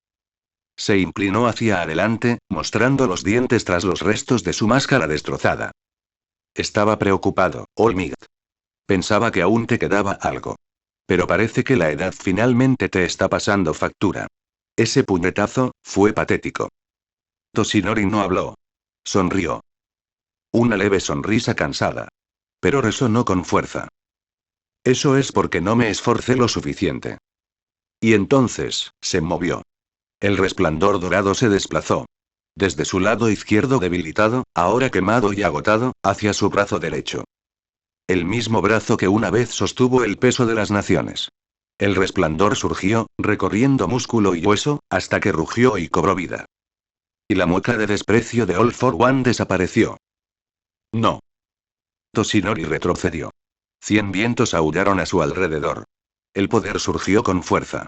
Se inclinó hacia adelante, mostrando los dientes tras los restos de su máscara destrozada. Estaba preocupado, All Might. Pensaba que aún te quedaba algo. Pero parece que la edad finalmente te está pasando factura. Ese puñetazo, fue patético. Toshinori no habló. Sonrió. Una leve sonrisa cansada. Pero resonó con fuerza. Eso es porque no me esforcé lo suficiente. Y entonces, se movió. El resplandor dorado se desplazó. Desde su lado izquierdo debilitado, ahora quemado y agotado, hacia su brazo derecho. El mismo brazo que una vez sostuvo el peso de las naciones. El resplandor surgió, recorriendo músculo y hueso, hasta que rugió y cobró vida. Y la mueca de desprecio de All for One desapareció. No. Toshinori retrocedió. 100 vientos aullaron a su alrededor. El poder surgió con fuerza.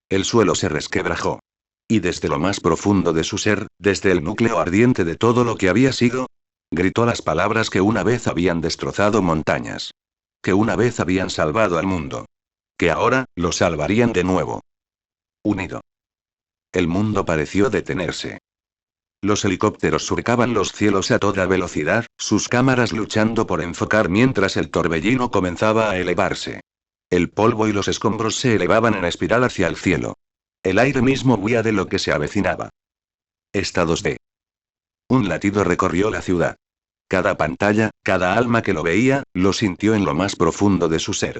El suelo se resquebrajó. Y desde lo más profundo de su ser, desde el núcleo ardiente de todo lo que había sido, gritó las palabras que una vez habían destrozado montañas. Que una vez habían salvado al mundo. Que ahora, lo salvarían de nuevo. Unido. El mundo pareció detenerse. Los helicópteros surcaban los cielos a toda velocidad, sus cámaras luchando por enfocar mientras el torbellino comenzaba a elevarse. El polvo y los escombros se elevaban en espiral hacia el cielo. El aire mismo huía de lo que se avecinaba. Estados de. Un latido recorrió la ciudad. Cada pantalla, cada alma que lo veía, lo sintió en lo más profundo de su ser.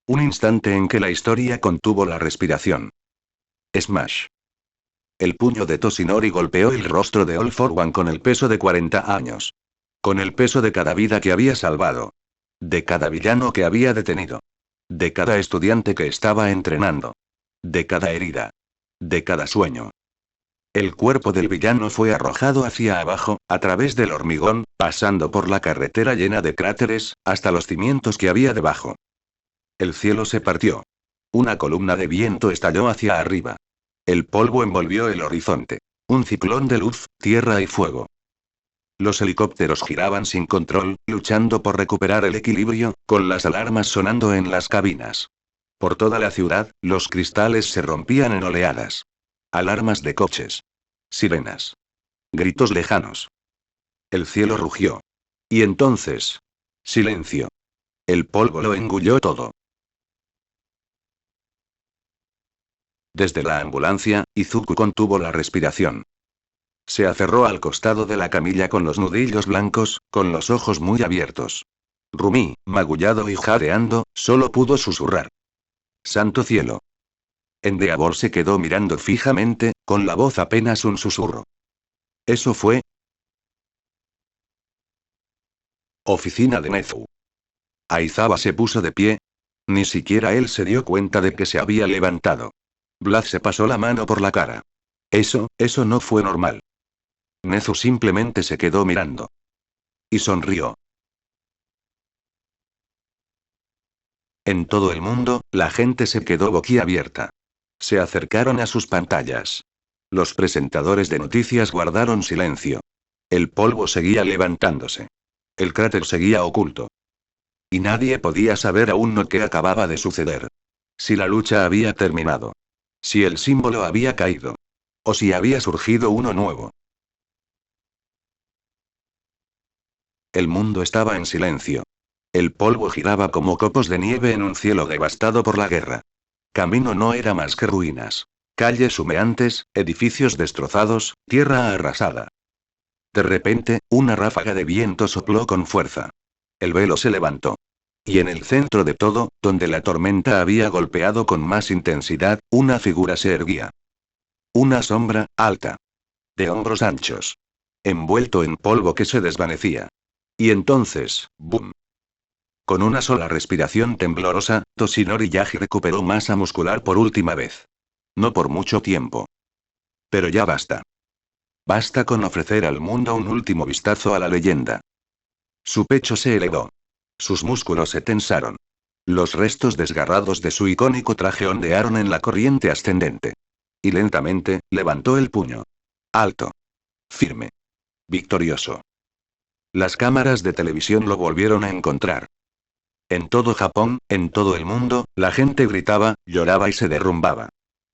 Un instante en que la historia contuvo la respiración. Smash. El puño de Toshinori golpeó el rostro de All for One con el peso de 40 años. Con el peso de cada vida que había salvado. De cada villano que había detenido. De cada estudiante que estaba entrenando. De cada herida. De cada sueño. El cuerpo del villano fue arrojado hacia abajo, a través del hormigón, pasando por la carretera llena de cráteres, hasta los cimientos que había debajo. El cielo se partió. Una columna de viento estalló hacia arriba. El polvo envolvió el horizonte. Un ciclón de luz, tierra y fuego. Los helicópteros giraban sin control, luchando por recuperar el equilibrio, con las alarmas sonando en las cabinas. Por toda la ciudad, los cristales se rompían en oleadas. Alarmas de coches. Sirenas. Gritos lejanos. El cielo rugió. Y entonces. Silencio. El polvo lo engulló todo. Desde la ambulancia, Izuku contuvo la respiración. Se aferró al costado de la camilla con los nudillos blancos, con los ojos muy abiertos. Rumi, magullado y jadeando, solo pudo susurrar. ¡Santo cielo! Endeavor se quedó mirando fijamente, con la voz apenas un susurro. Eso fue. Oficina de Nezu. Aizawa se puso de pie. Ni siquiera él se dio cuenta de que se había levantado. Vlad se pasó la mano por la cara. Eso no fue normal. Nezu simplemente se quedó mirando. Y sonrió. En todo el mundo, la gente se quedó boquiabierta. Se acercaron a sus pantallas. Los presentadores de noticias guardaron silencio. El polvo seguía levantándose. El cráter seguía oculto. Y nadie podía saber aún lo que acababa de suceder. Si la lucha había terminado. Si el símbolo había caído. O si había surgido uno nuevo. El mundo estaba en silencio. El polvo giraba como copos de nieve en un cielo devastado por la guerra. Camino no era más que ruinas. Calles humeantes, edificios destrozados, tierra arrasada. De repente, una ráfaga de viento sopló con fuerza. El velo se levantó. Y en el centro de todo, donde la tormenta había golpeado con más intensidad, una figura se erguía. Una sombra, alta. De hombros anchos. Envuelto en polvo que se desvanecía. Y entonces, ¡boom! Con una sola respiración temblorosa, Toshinori Yagi recuperó masa muscular por última vez. No por mucho tiempo. Pero ya basta. Basta con ofrecer al mundo un último vistazo a la leyenda. Su pecho se elevó. Sus músculos se tensaron. Los restos desgarrados de su icónico traje ondearon en la corriente ascendente. Y lentamente, levantó el puño. Alto. Firme. Victorioso. Las cámaras de televisión lo volvieron a encontrar. En todo Japón, en todo el mundo, la gente gritaba, lloraba y se derrumbaba.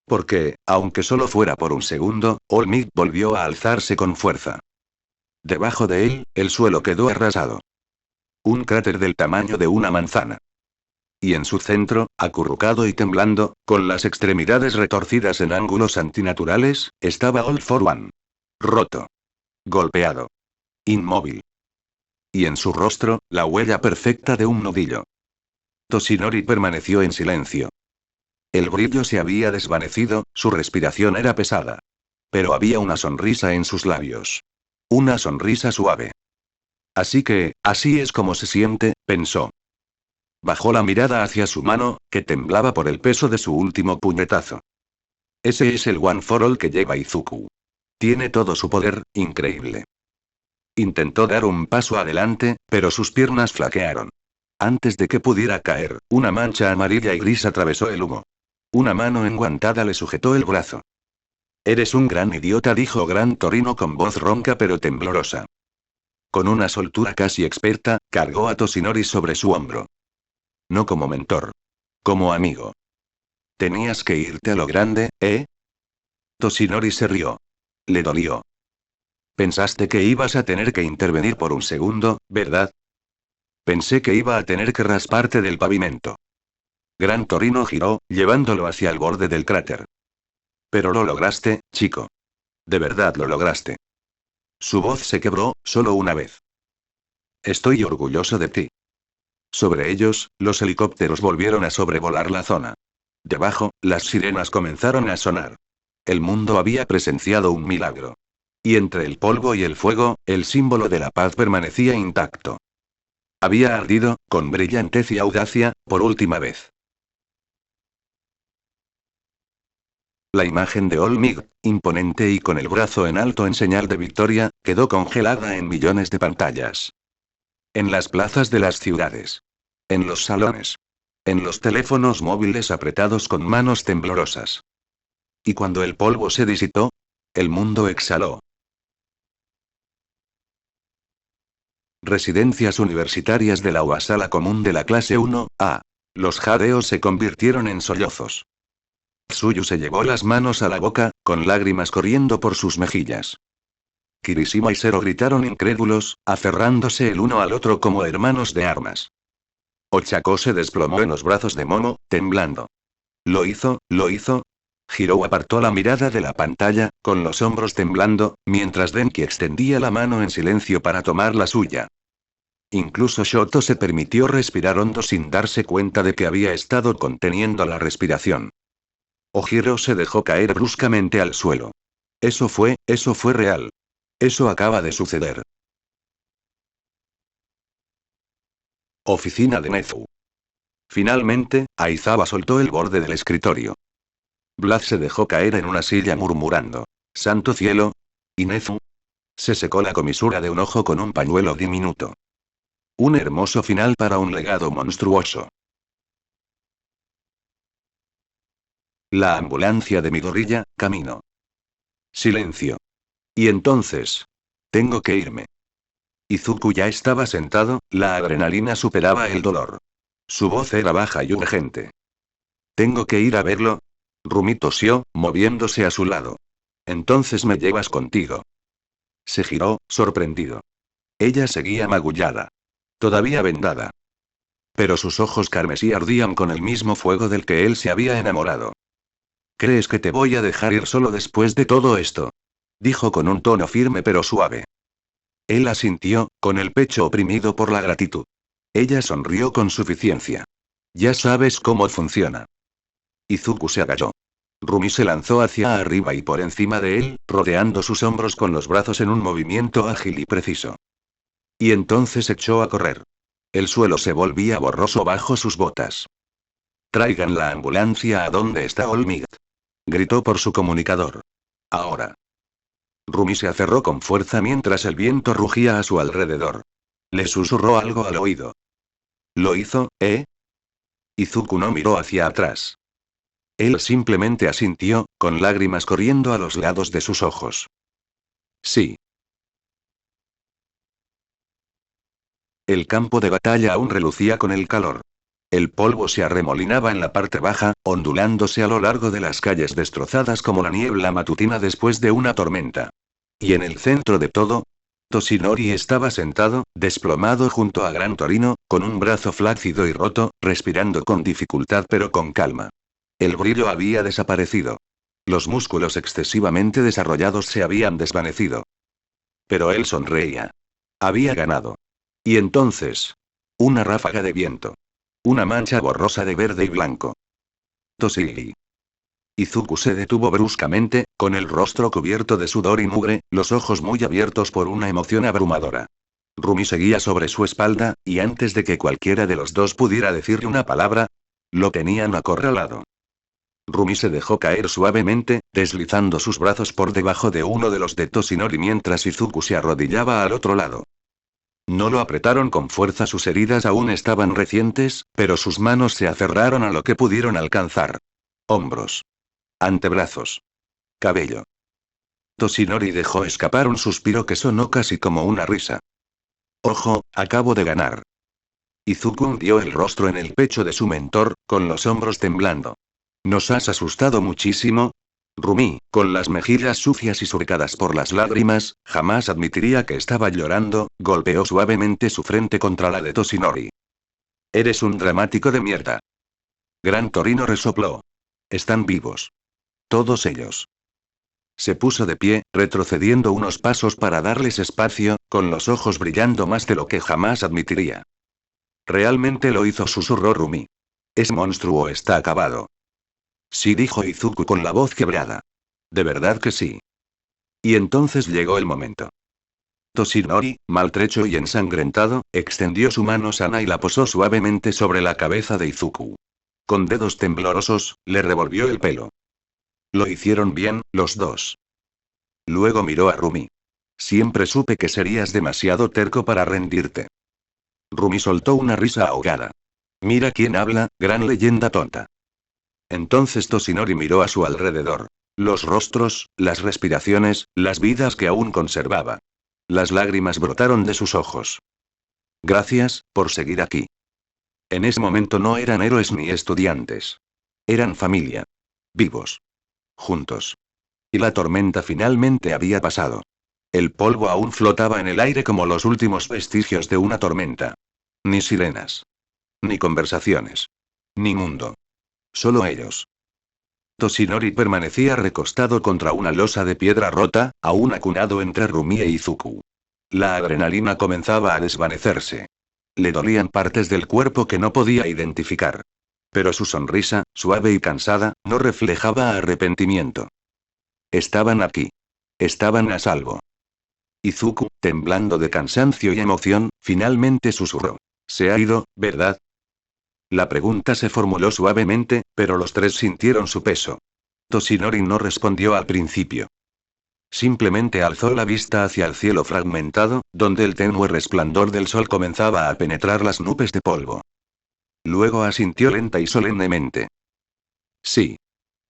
Porque, aunque solo fuera por un segundo, All Might volvió a alzarse con fuerza. Debajo de él, el suelo quedó arrasado. Un cráter del tamaño de una manzana. Y en su centro, acurrucado y temblando, con las extremidades retorcidas en ángulos antinaturales, estaba All for One. Roto. Golpeado. Inmóvil. Y en su rostro, la huella perfecta de un nudillo. Toshinori permaneció en silencio. El brillo se había desvanecido, su respiración era pesada. Pero había una sonrisa en sus labios. Una sonrisa suave. Así es como se siente, pensó. Bajó la mirada hacia su mano, que temblaba por el peso de su último puñetazo. Ese es el One for All que lleva Izuku. Tiene todo su poder, increíble. Intentó dar un paso adelante, pero sus piernas flaquearon. Antes de que pudiera caer, una mancha amarilla y gris atravesó el humo. Una mano enguantada le sujetó el brazo. Eres un gran idiota, dijo Gran Torino con voz ronca pero temblorosa. Con una soltura casi experta, cargó a Toshinori sobre su hombro. No como mentor. Como amigo. Tenías que irte a lo grande, ¿eh? Toshinori se rió. Le dolió. Pensaste que ibas a tener que intervenir por un segundo, ¿verdad? Pensé que iba a tener que rasparte del pavimento. Gran Torino giró, llevándolo hacia el borde del cráter. Pero lo lograste, chico. De verdad lo lograste. Su voz se quebró, solo una vez. Estoy orgulloso de ti. Sobre ellos, los helicópteros volvieron a sobrevolar la zona. Debajo, las sirenas comenzaron a sonar. El mundo había presenciado un milagro. Y entre el polvo y el fuego, el símbolo de la paz permanecía intacto. Había ardido, con brillantez y audacia, por última vez. La imagen de Olmig, imponente y con el brazo en alto en señal de victoria, quedó congelada en millones de pantallas. En las plazas de las ciudades. En los salones. En los teléfonos móviles apretados con manos temblorosas. Y cuando el polvo se disipó, el mundo exhaló. Residencias universitarias de la UASala común de la clase 1A. Los jadeos se convirtieron en sollozos. Tsuyu se llevó las manos a la boca, con lágrimas corriendo por sus mejillas. Kirishima y Zero gritaron incrédulos, aferrándose el uno al otro como hermanos de armas. Ochako se desplomó en los brazos de Momo, temblando. Lo hizo, lo hizo. Hirou apartó la mirada de la pantalla, con los hombros temblando, mientras Denki extendía la mano en silencio para tomar la suya. Incluso Shoto se permitió respirar hondo sin darse cuenta de que había estado conteniendo la respiración. Ojiro se dejó caer bruscamente al suelo. Eso fue real. Eso acaba de suceder. Oficina de Nezu. Finalmente, Aizawa soltó el borde del escritorio. Vlad se dejó caer en una silla murmurando: «¡Santo cielo!» ¿Y Nezu? Se secó la comisura de un ojo con un pañuelo diminuto. Un hermoso final para un legado monstruoso. La ambulancia de Midoriya, camino. Silencio. Y entonces. Tengo que irme. Izuku ya estaba sentado, la adrenalina superaba el dolor. Su voz era baja y urgente. Tengo que ir a verlo. Rumi tosió, moviéndose a su lado. Entonces me llevas contigo. Se giró, sorprendido. Ella seguía magullada. Todavía vendada. Pero sus ojos carmesí ardían con el mismo fuego del que él se había enamorado. ¿Crees que te voy a dejar ir solo después de todo esto?, dijo con un tono firme pero suave. Él asintió, con el pecho oprimido por la gratitud. Ella sonrió con suficiencia. Ya sabes cómo funciona. Izuku se agachó. Rumi se lanzó hacia arriba y por encima de él, rodeando sus hombros con los brazos en un movimiento ágil y preciso. Y entonces echó a correr. El suelo se volvía borroso bajo sus botas. Traigan la ambulancia a donde está Olmig, gritó por su comunicador. Ahora. Rumi se aferró con fuerza mientras el viento rugía a su alrededor. Le susurró algo al oído. ¿Lo hizo, eh? Izuku no miró hacia atrás. Él simplemente asintió, con lágrimas corriendo a los lados de sus ojos. Sí. El campo de batalla aún relucía con el calor. El polvo se arremolinaba en la parte baja, ondulándose a lo largo de las calles destrozadas como la niebla matutina después de una tormenta. Y en el centro de todo, Toshinori estaba sentado, desplomado junto a Gran Torino, con un brazo flácido y roto, respirando con dificultad pero con calma. El brillo había desaparecido. Los músculos excesivamente desarrollados se habían desvanecido. Pero él sonreía. Había ganado. Y entonces, una ráfaga de viento. Una mancha borrosa de verde y blanco. Toshigi. Izuku se detuvo bruscamente, con el rostro cubierto de sudor y mugre, los ojos muy abiertos por una emoción abrumadora. Rumi seguía sobre su espalda, y antes de que cualquiera de los dos pudiera decirle una palabra, lo tenían acorralado. Rumi se dejó caer suavemente, deslizando sus brazos por debajo de uno de los de Toshinori mientras Izuku se arrodillaba al otro lado. No lo apretaron con fuerza, sus heridas aún estaban recientes, pero sus manos se aferraron a lo que pudieron alcanzar. Hombros. Antebrazos. Cabello. Toshinori dejó escapar un suspiro que sonó casi como una risa. Ojo, acabo de ganar. Izuku hundió el rostro en el pecho de su mentor, con los hombros temblando. ¿Nos has asustado muchísimo? Rumi, con las mejillas sucias y surcadas por las lágrimas, jamás admitiría que estaba llorando, golpeó suavemente su frente contra la de Toshinori. Eres un dramático de mierda. Gran Torino resopló. Están vivos. Todos ellos. Se puso de pie, retrocediendo unos pasos para darles espacio, con los ojos brillando más de lo que jamás admitiría. Realmente lo hizo, susurró Rumi. Ese monstruo está acabado. Sí, dijo Izuku con la voz quebrada. De verdad que sí. Y entonces llegó el momento. Toshinori, maltrecho y ensangrentado, extendió su mano sana y la posó suavemente sobre la cabeza de Izuku. Con dedos temblorosos, le revolvió el pelo. Lo hicieron bien, los dos. Luego miró a Rumi. Siempre supe que serías demasiado terco para rendirte. Rumi soltó una risa ahogada. Mira quién habla, gran leyenda tonta. Entonces Toshinori miró a su alrededor. Los rostros, las respiraciones, las vidas que aún conservaba. Las lágrimas brotaron de sus ojos. Gracias, por seguir aquí. En ese momento no eran héroes ni estudiantes. Eran familia. Vivos. Juntos. Y la tormenta finalmente había pasado. El polvo aún flotaba en el aire como los últimos vestigios de una tormenta. Ni sirenas. Ni conversaciones. Ni mundo. Solo ellos. Toshinori permanecía recostado contra una losa de piedra rota, aún acunado entre Rumi e Izuku. La adrenalina comenzaba a desvanecerse. Le dolían partes del cuerpo que no podía identificar. Pero su sonrisa, suave y cansada, no reflejaba arrepentimiento. Estaban aquí. Estaban a salvo. Izuku, temblando de cansancio y emoción, finalmente susurró. Se ha ido, ¿verdad? La pregunta se formuló suavemente, pero los tres sintieron su peso. Toshinori no respondió al principio. Simplemente alzó la vista hacia el cielo fragmentado, donde el tenue resplandor del sol comenzaba a penetrar las nubes de polvo. Luego asintió lenta y solemnemente. Sí.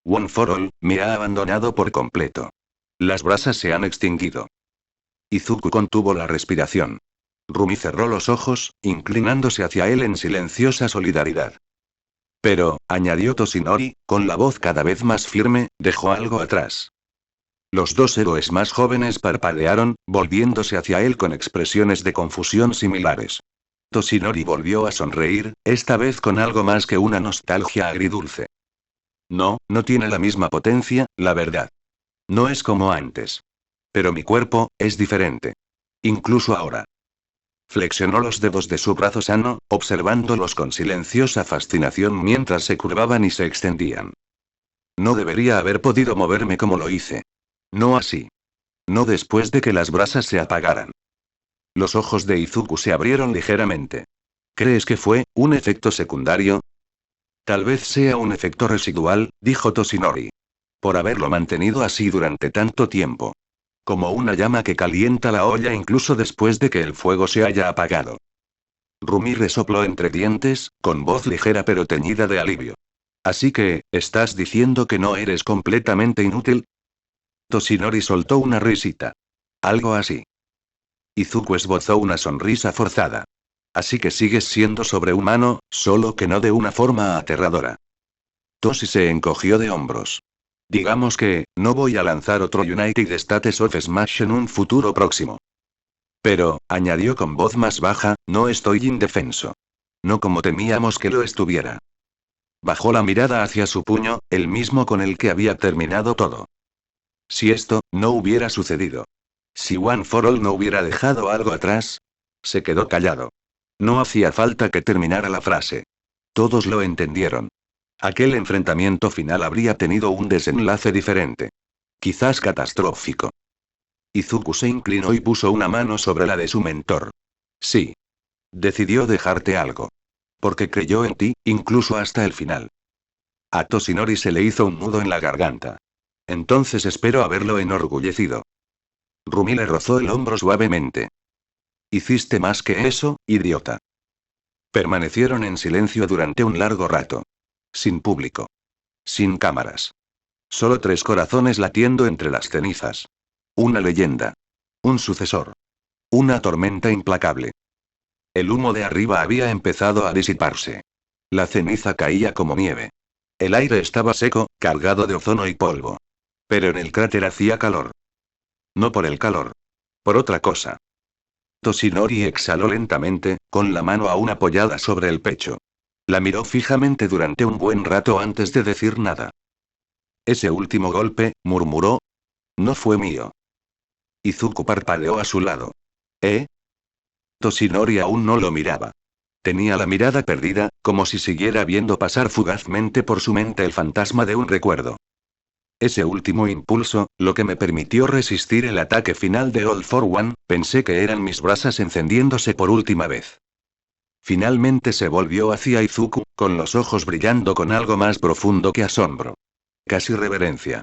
One for All, me ha abandonado por completo. Las brasas se han extinguido. Izuku contuvo la respiración. Rumi cerró los ojos, inclinándose hacia él en silenciosa solidaridad. Pero, añadió Toshinori, con la voz cada vez más firme, dejó algo atrás. Los dos héroes más jóvenes parpadearon, volviéndose hacia él con expresiones de confusión similares. Toshinori volvió a sonreír, esta vez con algo más que una nostalgia agridulce. No, no tiene la misma potencia, la verdad. No es como antes. Pero mi cuerpo, es diferente. Incluso ahora. Flexionó los dedos de su brazo sano, observándolos con silenciosa fascinación mientras se curvaban y se extendían. No debería haber podido moverme como lo hice. No así. No después de que las brasas se apagaran. Los ojos de Izuku se abrieron ligeramente. ¿Crees que fue un efecto secundario? Tal vez sea un efecto residual, dijo Toshinori. Por haberlo mantenido así durante tanto tiempo. Como una llama que calienta la olla incluso después de que el fuego se haya apagado. Rumi resopló entre dientes, con voz ligera pero teñida de alivio. Así que, ¿estás diciendo que no eres completamente inútil? Toshinori soltó una risita. Algo así. Izuku esbozó una sonrisa forzada. Así que sigues siendo sobrehumano, solo que no de una forma aterradora. Toshi se encogió de hombros. Digamos que, no voy a lanzar otro United States of Smash en un futuro próximo. Pero, añadió con voz más baja, no estoy indefenso. No como temíamos que lo estuviera. Bajó la mirada hacia su puño, el mismo con el que había terminado todo. Si esto no hubiera sucedido. Si One for All no hubiera dejado algo atrás. Se quedó callado. No hacía falta que terminara la frase. Todos lo entendieron. Aquel enfrentamiento final habría tenido un desenlace diferente. Quizás catastrófico. Izuku se inclinó y puso una mano sobre la de su mentor. Sí. Decidió dejarte algo. Porque creyó en ti, incluso hasta el final. A Toshinori se le hizo un nudo en la garganta. Entonces espero haberlo enorgullecido. Rumi le rozó el hombro suavemente. Hiciste más que eso, idiota. Permanecieron en silencio durante un largo rato. Sin público. Sin cámaras. Solo tres corazones latiendo entre las cenizas. Una leyenda. Un sucesor. Una tormenta implacable. El humo de arriba había empezado a disiparse. La ceniza caía como nieve. El aire estaba seco, cargado de ozono y polvo. Pero en el cráter hacía calor. No por el calor. Por otra cosa. Toshinori exhaló lentamente, con la mano aún apoyada sobre el pecho. La miró fijamente durante un buen rato antes de decir nada. Ese último golpe, murmuró, no fue mío. Izuku parpadeó a su lado. ¿Eh? Toshinori aún no lo miraba. Tenía la mirada perdida, como si siguiera viendo pasar fugazmente por su mente el fantasma de un recuerdo. Ese último impulso, lo que me permitió resistir el ataque final de All for One, pensé que eran mis brasas encendiéndose por última vez. Finalmente se volvió hacia Izuku, con los ojos brillando con algo más profundo que asombro. Casi reverencia.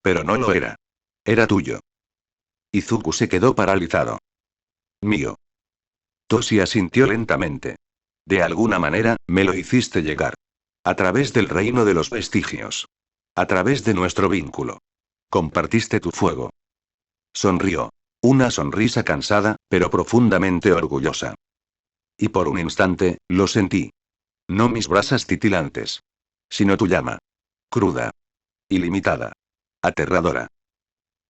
Pero no lo era. Era tuyo. Izuku se quedó paralizado. Mío. Toshi asintió lentamente. De alguna manera, me lo hiciste llegar. A través del reino de los vestigios. A través de nuestro vínculo. Compartiste tu fuego. Sonrió. Una sonrisa cansada, pero profundamente orgullosa. Y por un instante, lo sentí. No mis brasas titilantes. Sino tu llama. Cruda. Ilimitada. Aterradora.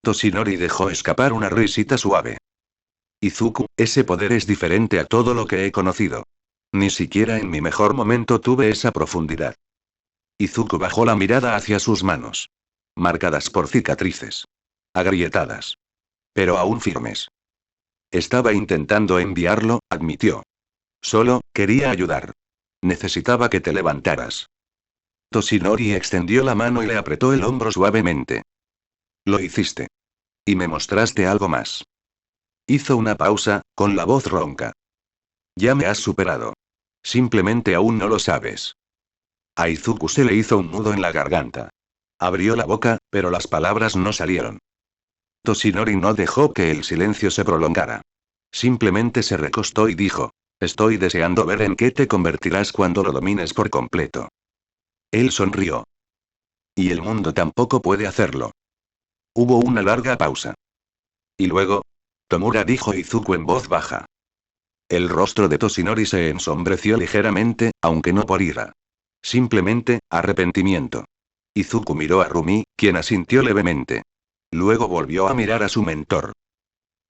Toshinori dejó escapar una risita suave. Izuku, ese poder es diferente a todo lo que he conocido. Ni siquiera en mi mejor momento tuve esa profundidad. Izuku bajó la mirada hacia sus manos. Marcadas por cicatrices. Agrietadas. Pero aún firmes. Estaba intentando enviarlo, admitió. Solo, quería ayudar. Necesitaba que te levantaras. Toshinori extendió la mano y le apretó el hombro suavemente. Lo hiciste. Y me mostraste algo más. Hizo una pausa, con la voz ronca. Ya me has superado. Simplemente aún no lo sabes. A Izuku se le hizo un nudo en la garganta. Abrió la boca, pero las palabras no salieron. Toshinori no dejó que el silencio se prolongara. Simplemente se recostó y dijo, estoy deseando ver en qué te convertirás cuando lo domines por completo. Él sonrió. Y el mundo tampoco puede hacerlo. Hubo una larga pausa. Y luego, Tomura dijo Izuku en voz baja. El rostro de Toshinori se ensombreció ligeramente, aunque no por ira. Simplemente, arrepentimiento. Izuku miró a Rumi, quien asintió levemente. Luego volvió a mirar a su mentor.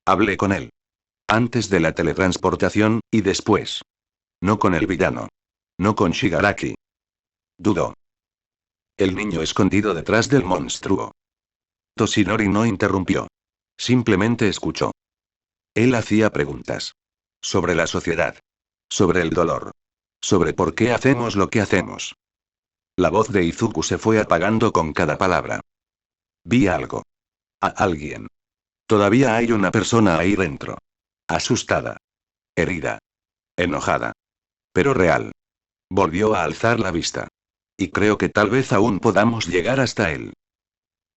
Hablé con él. Antes de la teletransportación, y después. No con el villano. No con Shigaraki. Dudó. El niño escondido detrás del monstruo. Toshinori no interrumpió. Simplemente escuchó. Él hacía preguntas. Sobre la sociedad. Sobre el dolor. Sobre por qué hacemos lo que hacemos. La voz de Izuku se fue apagando con cada palabra. Vi algo. A alguien. Todavía hay una persona ahí dentro. Asustada. Herida. Enojada. Pero real. Volvió a alzar la vista. Y creo que tal vez aún podamos llegar hasta él.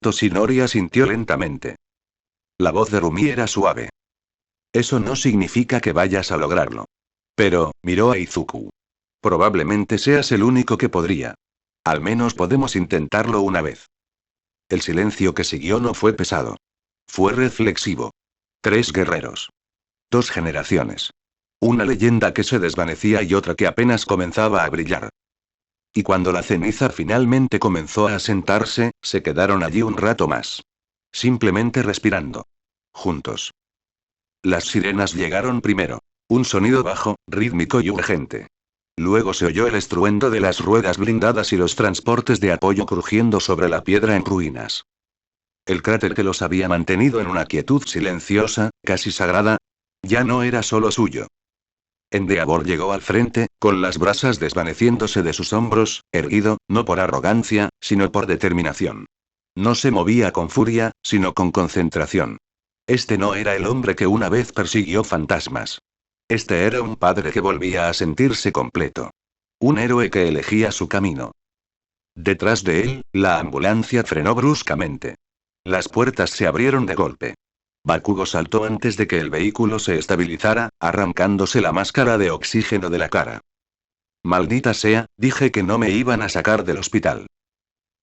Toshinori asintió lentamente. La voz de Rumi era suave. Eso no significa que vayas a lograrlo. Pero, miró a Izuku. Probablemente seas el único que podría. Al menos podemos intentarlo una vez. El silencio que siguió no fue pesado. Fue reflexivo. 3 guerreros. 2 generaciones. Una leyenda que se desvanecía y otra que apenas comenzaba a brillar. Y cuando la ceniza finalmente comenzó a asentarse, se quedaron allí un rato más. Simplemente respirando. Juntos. Las sirenas llegaron primero. Un sonido bajo, rítmico y urgente. Luego se oyó el estruendo de las ruedas blindadas y los transportes de apoyo crujiendo sobre la piedra en ruinas. El cráter que los había mantenido en una quietud silenciosa, casi sagrada, ya no era solo suyo. Endeavor llegó al frente, con las brasas desvaneciéndose de sus hombros, erguido, no por arrogancia, sino por determinación. No se movía con furia, sino con concentración. Este no era el hombre que una vez persiguió fantasmas. Este era un padre que volvía a sentirse completo. Un héroe que elegía su camino. Detrás de él, la ambulancia frenó bruscamente. Las puertas se abrieron de golpe. Bakugo saltó antes de que el vehículo se estabilizara, arrancándose la máscara de oxígeno de la cara. Maldita sea, dije que no me iban a sacar del hospital.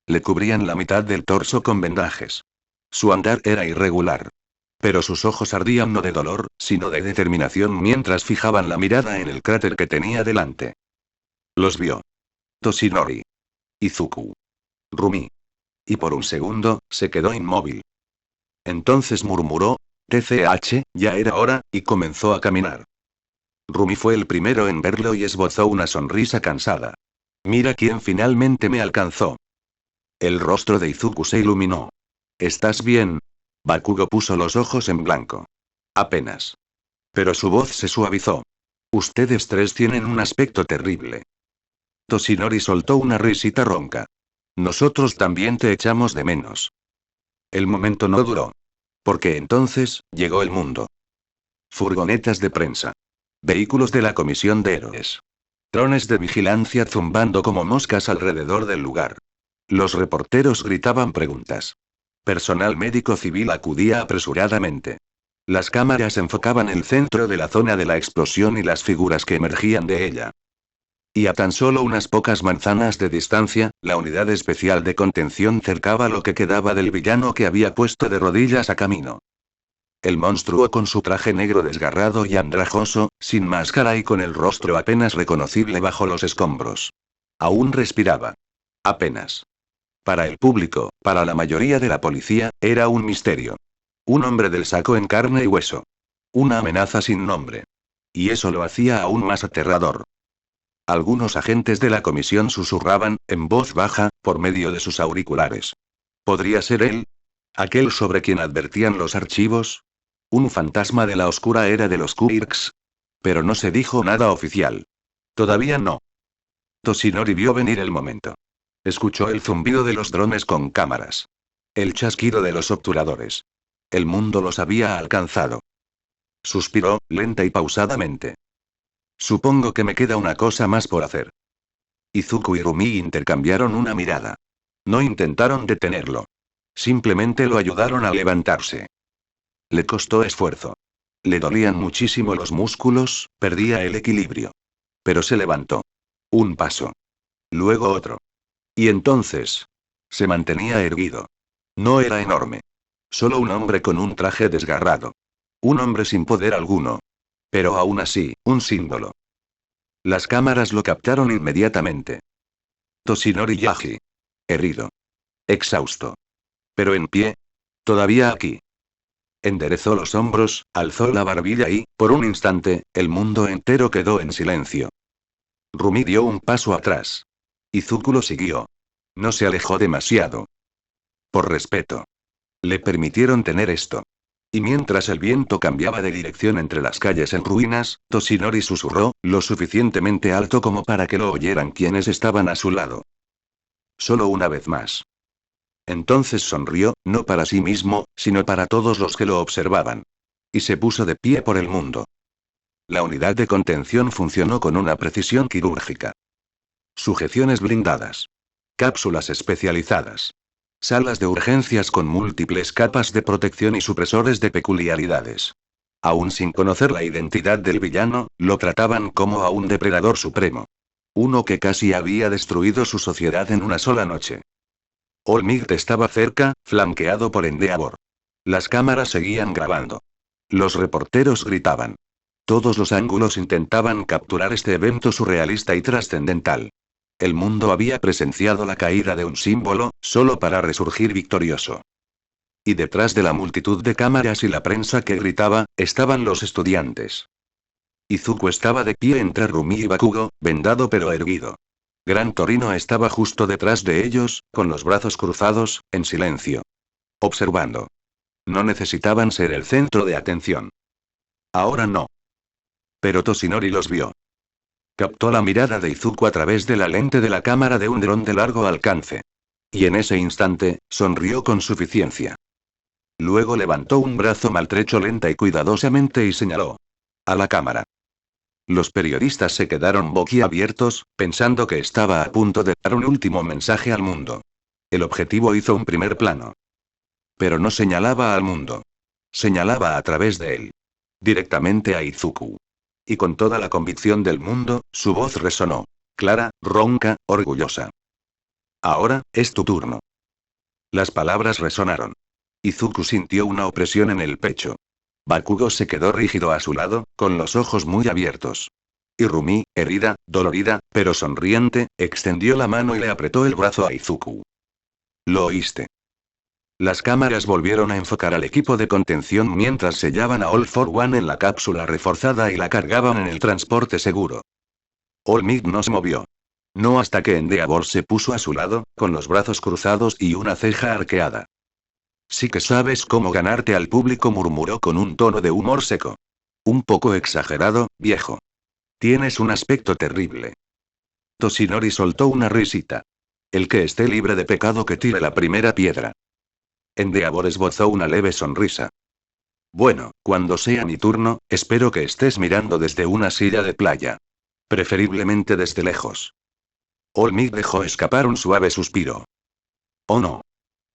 Le cubrían la mitad del torso con vendajes. Su andar era irregular. Pero sus ojos ardían no de dolor, sino de determinación mientras fijaban la mirada en el cráter que tenía delante. Los vio. Toshinori. Izuku. Rumi. Y por un segundo, se quedó inmóvil. Entonces murmuró, TCH, ya era hora, y comenzó a caminar. Rumi fue el primero en verlo y esbozó una sonrisa cansada. Mira quién finalmente me alcanzó. El rostro de Izuku se iluminó. ¿Estás bien? Bakugo puso los ojos en blanco. Apenas. Pero su voz se suavizó. Ustedes tres tienen un aspecto terrible. Toshinori soltó una risita ronca. Nosotros también te echamos de menos. El momento no duró. Porque entonces, llegó el mundo. Furgonetas de prensa. Vehículos de la Comisión de Héroes. Drones de vigilancia zumbando como moscas alrededor del lugar. Los reporteros gritaban preguntas. Personal médico civil acudía apresuradamente. Las cámaras enfocaban el centro de la zona de la explosión y las figuras que emergían de ella. Y a tan solo unas pocas manzanas de distancia, la unidad especial de contención cercaba lo que quedaba del villano que había puesto de rodillas a camino. El monstruo con su traje negro desgarrado y andrajoso, sin máscara y con el rostro apenas reconocible bajo los escombros. Aún respiraba. Apenas. Para el público, para la mayoría de la policía, era un misterio. Un hombre del saco en carne y hueso. Una amenaza sin nombre. Y eso lo hacía aún más aterrador. Algunos agentes de la comisión susurraban, en voz baja, por medio de sus auriculares. ¿Podría ser él? ¿Aquel sobre quien advertían los archivos? ¿Un fantasma de la oscura era de los Quirks? Pero no se dijo nada oficial. Todavía no. Toshinori vio venir el momento. Escuchó el zumbido de los drones con cámaras. El chasquido de los obturadores. El mundo los había alcanzado. Suspiró, lenta y pausadamente. Supongo que me queda una cosa más por hacer. Izuku y Rumi intercambiaron una mirada. No intentaron detenerlo. Simplemente lo ayudaron a levantarse. Le costó esfuerzo. Le dolían muchísimo los músculos, perdía el equilibrio. Pero se levantó. Un paso. Luego otro. Y entonces. Se mantenía erguido. No era enorme. Solo un hombre con un traje desgarrado. Un hombre sin poder alguno. Pero aún así, un símbolo. Las cámaras lo captaron inmediatamente. Toshinori Yaji. Herido. Exhausto. Pero en pie. Todavía aquí. Enderezó los hombros, alzó la barbilla y, por un instante, el mundo entero quedó en silencio. Rumi dio un paso atrás. Izuku lo siguió. No se alejó demasiado. Por respeto. Le permitieron tener esto. Y mientras el viento cambiaba de dirección entre las calles en ruinas, Toshinori susurró, lo suficientemente alto como para que lo oyeran quienes estaban a su lado. Solo una vez más. Entonces sonrió, no para sí mismo, sino para todos los que lo observaban. Y se puso de pie por el mundo. La unidad de contención funcionó con una precisión quirúrgica. Sujeciones blindadas. Cápsulas especializadas. Salas de urgencias con múltiples capas de protección y supresores de peculiaridades. Aún sin conocer la identidad del villano, lo trataban como a un depredador supremo. Uno que casi había destruido su sociedad en una sola noche. All Might estaba cerca, flanqueado por Endeavor. Las cámaras seguían grabando. Los reporteros gritaban. Todos los ángulos intentaban capturar este evento surrealista y trascendental. El mundo había presenciado la caída de un símbolo, solo para resurgir victorioso. Y detrás de la multitud de cámaras y la prensa que gritaba, estaban los estudiantes. Izuku estaba de pie entre Rumi y Bakugo, vendado pero erguido. Gran Torino estaba justo detrás de ellos, con los brazos cruzados, en silencio. Observando. No necesitaban ser el centro de atención. Ahora no. Pero Toshinori los vio. Captó la mirada de Izuku a través de la lente de la cámara de un dron de largo alcance. Y en ese instante, sonrió con suficiencia. Luego levantó un brazo maltrecho lenta y cuidadosamente y señaló. A la cámara. Los periodistas se quedaron boquiabiertos, pensando que estaba a punto de dar un último mensaje al mundo. El objetivo hizo un primer plano. Pero no señalaba al mundo. Señalaba a través de él. Directamente a Izuku. Y con toda la convicción del mundo, su voz resonó. Clara, ronca, orgullosa. Ahora, es tu turno. Las palabras resonaron. Izuku sintió una opresión en el pecho. Bakugo se quedó rígido a su lado, con los ojos muy abiertos. Y Rumi, herida, dolorida, pero sonriente, extendió la mano y le apretó el brazo a Izuku. ¿Lo oíste? Las cámaras volvieron a enfocar al equipo de contención mientras sellaban a All for One en la cápsula reforzada y la cargaban en el transporte seguro. All Might no se movió. No hasta que Endeavor se puso a su lado, con los brazos cruzados y una ceja arqueada. Sí que sabes cómo ganarte al público, murmuró con un tono de humor seco. Un poco exagerado, viejo. Tienes un aspecto terrible. Toshinori soltó una risita. El que esté libre de pecado que tire la primera piedra. Endeavor esbozó una leve sonrisa. Bueno, cuando sea mi turno, espero que estés mirando desde una silla de playa. Preferiblemente desde lejos. Olmig dejó escapar un suave suspiro. Oh no.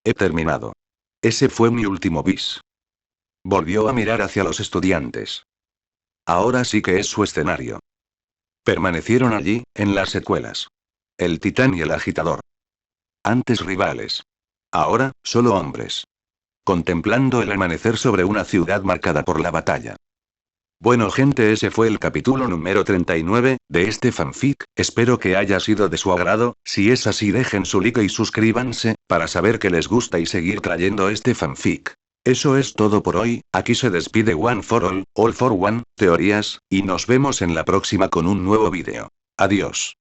He terminado. Ese fue mi último bis. Volvió a mirar hacia los estudiantes. Ahora sí que es su escenario. Permanecieron allí, en las secuelas. El titán y el agitador. Antes rivales. Ahora, solo hombres. Contemplando el amanecer sobre una ciudad marcada por la batalla. Bueno gente, ese fue el capítulo número 39, de este fanfic, espero que haya sido de su agrado, si es así dejen su like y suscríbanse, para saber que les gusta y seguir trayendo este fanfic. Eso es todo por hoy, aquí se despide One for All for One, teorías, y nos vemos en la próxima con un nuevo vídeo. Adiós.